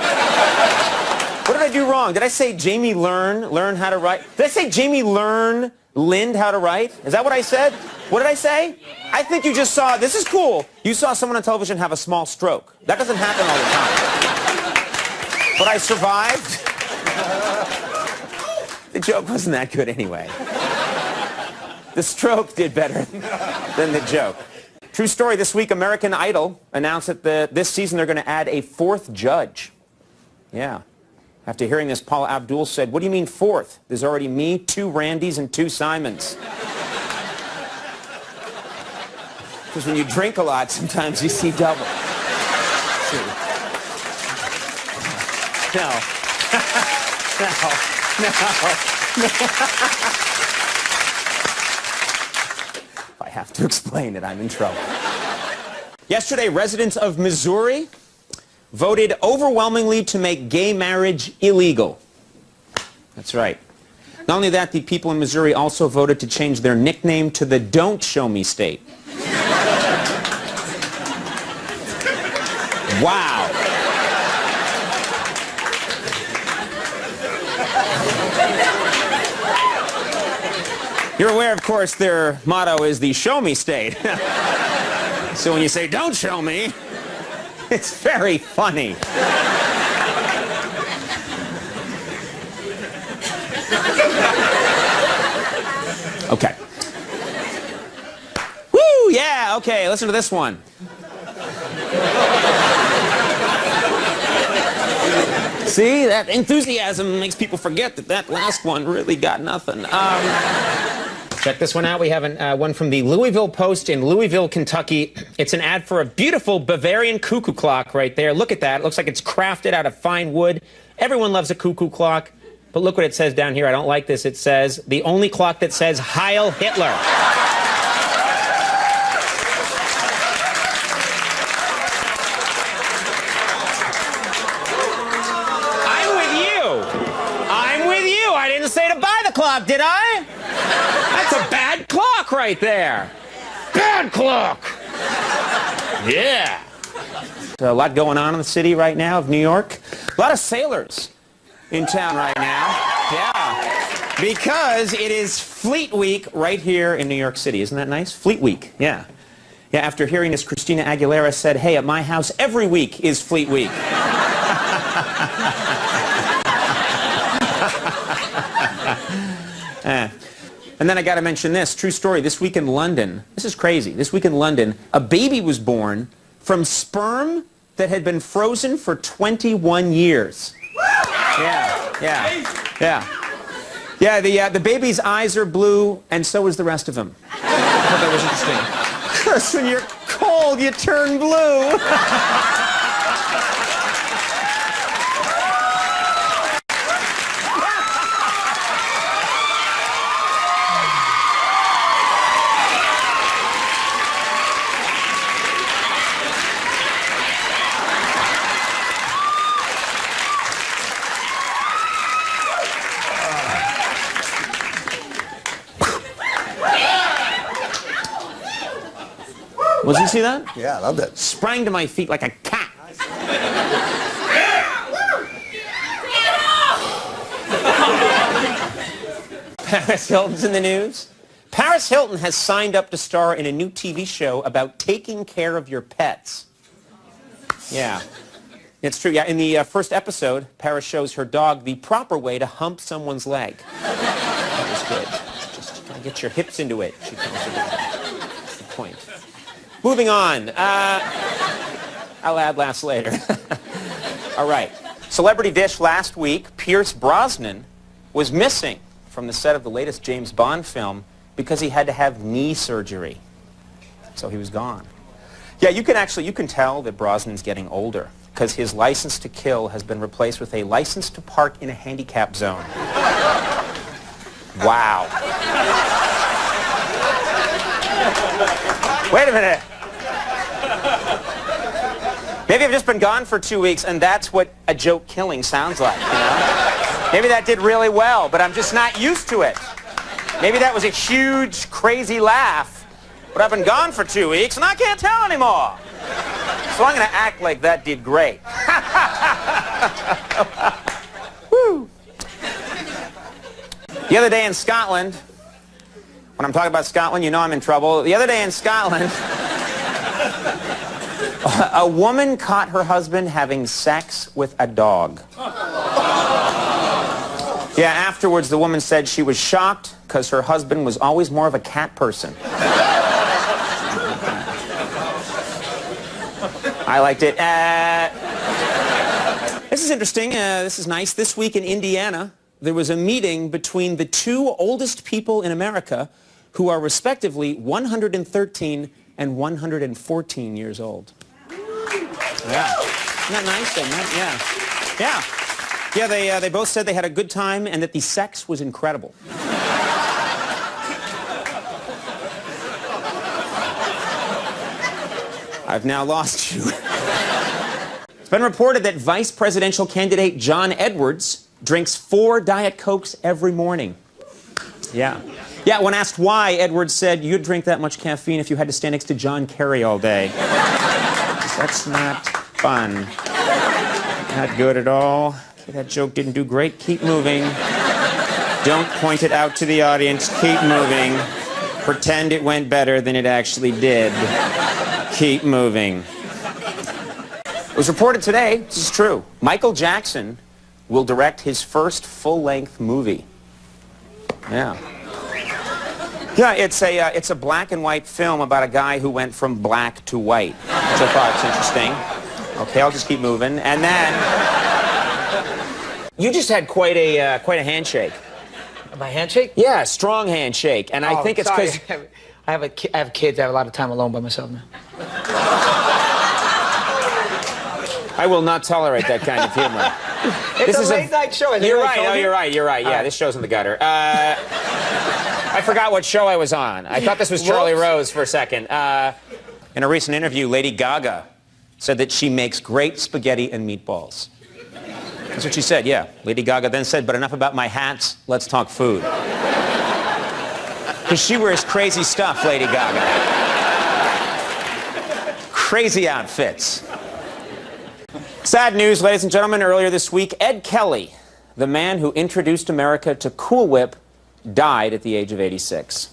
E: What did I do wrong? Did I say Jamie learn how to write? Did I say Jamie learned how to write? Is that what I said? What did I say? I think you just saw, this is cool, you saw someone on television have a small stroke. That doesn't happen all the time. But I survived. The joke wasn't that good anyway. The stroke did better than the joke. True story, this week American Idol announced that this season they're going to add a 4th judge. Yeah. After hearing this, Paula Abdul said, what do you mean 4th? There's already me, 2 Randys, and 2 Simons. Because when you drink a lot, sometimes you see double. No. No. If I have to explain it, I'm in trouble. Yesterday, residents of Missouri voted overwhelmingly to make gay marriage illegal. That's right. Not only that, the people in Missouri also voted to change their nickname to the Don't Show Me State. Wow. You're aware, of course, their motto is the Show Me State. So when you say, don't show me, it's very funny. Okay. Woo, yeah, okay, listen to this one. See, that enthusiasm makes people forget that last one really got nothing. Check this one out. We have one from the Louisville Post in Louisville, Kentucky. It's an ad for a beautiful Bavarian cuckoo clock right there. Look at that. It looks like it's crafted out of fine wood. Everyone loves a cuckoo clock. But look what it says down here. I don't like this. It says, the only clock that says Heil Hitler. I'm with you. I didn't say to buy the clock, did I? I right there. Bad clock. Yeah. A lot going on in the city right now of New York. A lot of sailors in town right now. Yeah. Because it is Fleet Week right here in New York City. Isn't that nice? Fleet Week. Yeah. Yeah, after hearing this, Christina Aguilera said, hey, at my house every week is Fleet Week. And then I got to mention this, true story, this week in London, this is crazy, this week in London, a baby was born from sperm that had been frozen for 21 years. Yeah, the baby's eyes are blue, and so is the rest of him. I thought that was interesting. Because when you're cold, you turn blue. Was you see that?
C: Yeah, I love that.
E: Sprang to my feet like a cat. Paris Hilton's in the news. Paris Hilton has signed up to star in a new TV show about taking care of your pets. Yeah. It's true. Yeah, in the first episode, Paris shows her dog the proper way to hump someone's leg. That was good. Just gotta get your hips into it, she tells her. That's the point. Moving on. I'll add laughs later. All right. Celebrity dish last week, Pierce Brosnan was missing from the set of the latest James Bond film because he had to have knee surgery. So he was gone. Yeah, you can tell that Brosnan's getting older because his license to kill has been replaced with a license to park in a handicap zone. Wow. Wait a minute. Maybe I've just been gone for 2 weeks, and that's what a joke killing sounds like, you know? Maybe that did really well, but I'm just not used to it. Maybe that was a huge, crazy laugh, but I've been gone for 2 weeks, and I can't tell anymore. So I'm going to act like that did great. Woo. The other day in Scotland, when I'm talking about Scotland, you know I'm in trouble. The other day in Scotland, a woman caught her husband having sex with a dog. Yeah, afterwards the woman said she was shocked because her husband was always more of a cat person. I liked it. This is interesting. This is nice. This week in Indiana, there was a meeting between the two oldest people in America who are respectively 113 and 114 years old. Yeah. Isn't that nice? Yeah, they both said they had a good time and that the sex was incredible. I've now lost you. It's been reported that vice presidential candidate John Edwards drinks 4 Diet Cokes every morning. Yeah. Yeah, when asked why, Edwards said, you'd drink that much caffeine if you had to stand next to John Kerry all day. That's not fun. Not good at all. Okay, that joke didn't do great. Keep moving. Don't point it out to the audience. Keep moving. Pretend it went better than it actually did. Keep moving. It was reported today, this is true, Michael Jackson will direct his first full-length movie. Yeah. Yeah, it's a black and white film about a guy who went from black to white, which I thought was interesting. Okay, I'll just keep moving. And then you just had quite a handshake.
G: My handshake?
E: Yeah, strong handshake. And I think it's because
G: I have kids. I have a lot of time alone by myself now.
E: I will not tolerate that kind of humor.
G: It's a late night show.
E: You're right. Oh, you're right. You're right. Yeah, this show's in the gutter. I forgot what show I was on. I thought this was Charlie Rose for a second. In a recent interview, Lady Gaga said that she makes great spaghetti and meatballs. That's what she said, yeah. Lady Gaga then said, but enough about my hats, let's talk food. Because she wears crazy stuff, Lady Gaga. Crazy outfits. Sad news, ladies and gentlemen. Earlier this week, Ed Kelly, the man who introduced America to Cool Whip, died at the age of 86.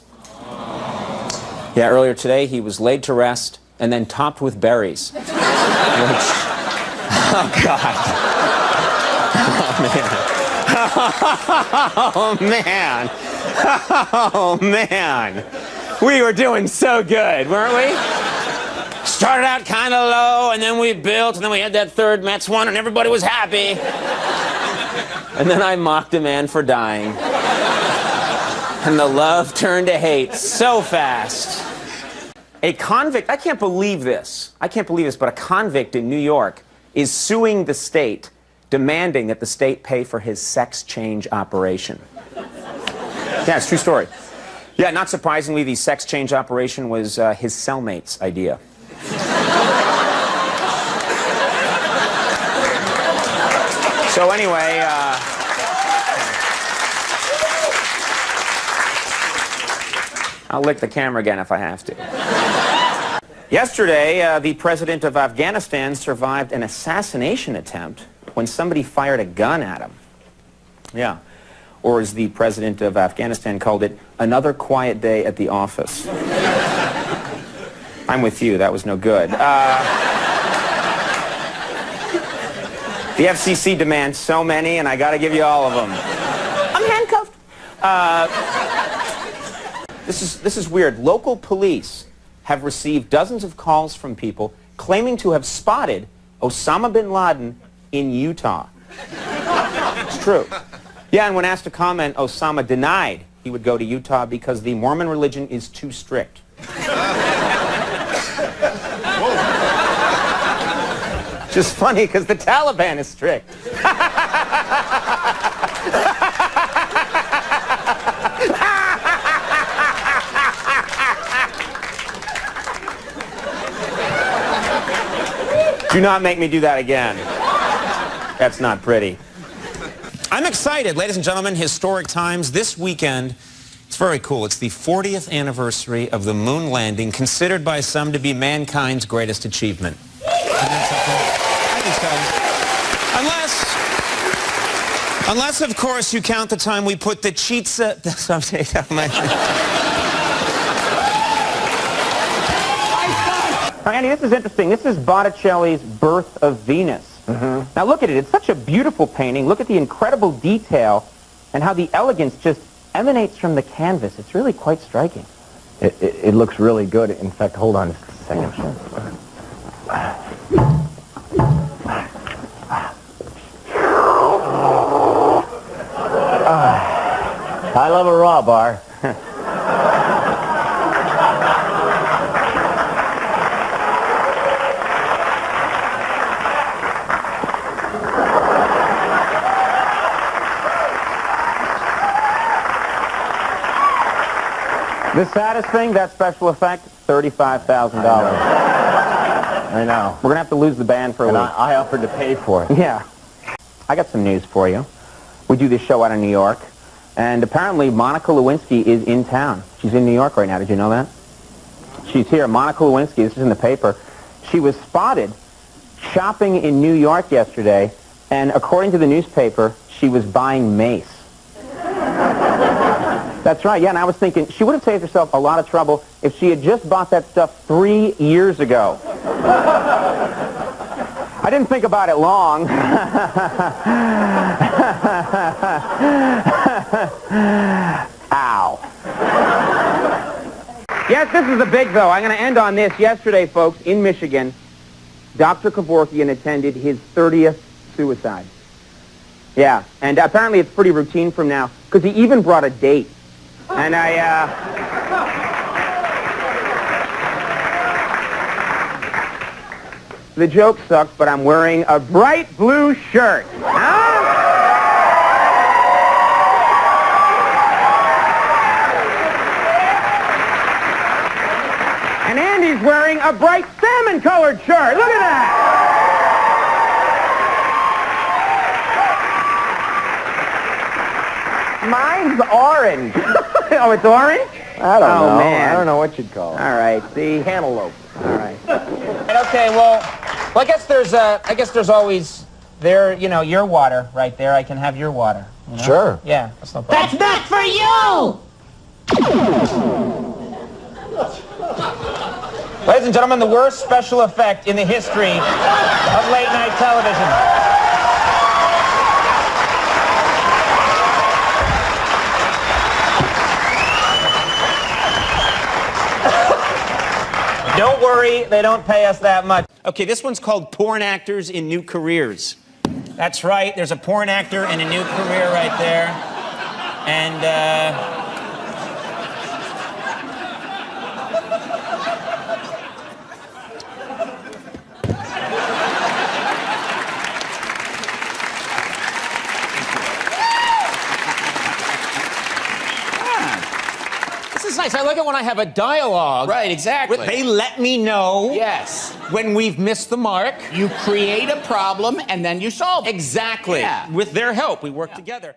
E: Yeah, earlier today, he was laid to rest and then topped with berries. Which, oh, God. Oh, man. Oh, man. We were doing so good, weren't we? Started out kind of low, and then we built, and then we had that third Mets one, and everybody was happy. And then I mocked a man for dying. And the love turned to hate so fast. A convict, I can't believe this, but a convict in New York is suing the state, demanding that the state pay for his sex change operation. Yeah, it's a true story. Yeah, not surprisingly, the sex change operation was his cellmate's idea. So anyway, I'll lick the camera again if I have to. Yesterday, the president of Afghanistan survived an assassination attempt when somebody fired a gun at him. Yeah. Or as the president of Afghanistan called it, another quiet day at the office. I'm with you, that was no good. The FCC demands so many, and I gotta give you all of them. I'm handcuffed. This is weird. Local police have received dozens of calls from people claiming to have spotted Osama bin Laden in Utah. It's true. Yeah, and when asked to comment, Osama denied he would go to Utah because the Mormon religion is too strict. Just funny because the Taliban is strict. Do not make me do that again. That's not pretty. I'm excited, ladies and gentlemen, historic times. This weekend, it's very cool. It's the 40th anniversary of the moon landing, considered by some to be mankind's greatest achievement. I think so. Unless, of course, you count the time we put the cheats... Andy, this is interesting. This is Botticelli's Birth of Venus. Mm-hmm. Now look at it. It's such a beautiful painting. Look at the incredible detail and how the elegance just emanates from the canvas. It's really quite striking.
D: It looks really good. In fact, hold on just a second. I love a raw bar.
A: The saddest thing, that special effect, $35,000.
D: I know.
A: We're going to have to lose the band for a week.
D: I offered to pay for it.
A: Yeah. I got some news for you. We do this show out of New York, and apparently Monica Lewinsky is in town. She's in New York right now. Did you know that? She's here. Monica Lewinsky, this is in the paper. She was spotted shopping in New York yesterday, and according to the newspaper, she was buying mace. That's right, yeah, and I was thinking, she would have saved herself a lot of trouble if she had just bought that stuff 3 years ago. I didn't think about it long. Ow. Yes, this is the big, though. I'm going to end on this. Yesterday, folks, in Michigan, Dr. Kevorkian attended his 30th suicide. Yeah, and apparently it's pretty routine from now, because he even brought a date. And the joke sucks, but I'm wearing a bright blue shirt. Huh? And Andy's wearing a bright salmon-colored shirt. Look at that. Mine's orange. Oh, it's orange?
D: I don't
A: Oh,
D: know.
A: man.
D: I don't know what you'd call it.
A: All right.
D: The cantaloupe.
A: All right. Okay. Well, I guess there's always your water right there. I can have your water. You know?
D: Sure.
A: Yeah. That's no problem.
G: That's not for you!
A: Ladies and gentlemen, the worst special effect in the history of late-night television. Don't worry, they don't pay us that much. Okay, this one's called Porn Actors in New Careers. That's right, there's a porn actor in a new career right there. And,
E: This is nice. I like it when I have a dialogue.
I: Right, exactly.
E: They let me know
I: Yes.
E: when we've missed the mark.
I: You create a problem and then you solve it.
E: Exactly.
I: Yeah.
E: With their help, we work together.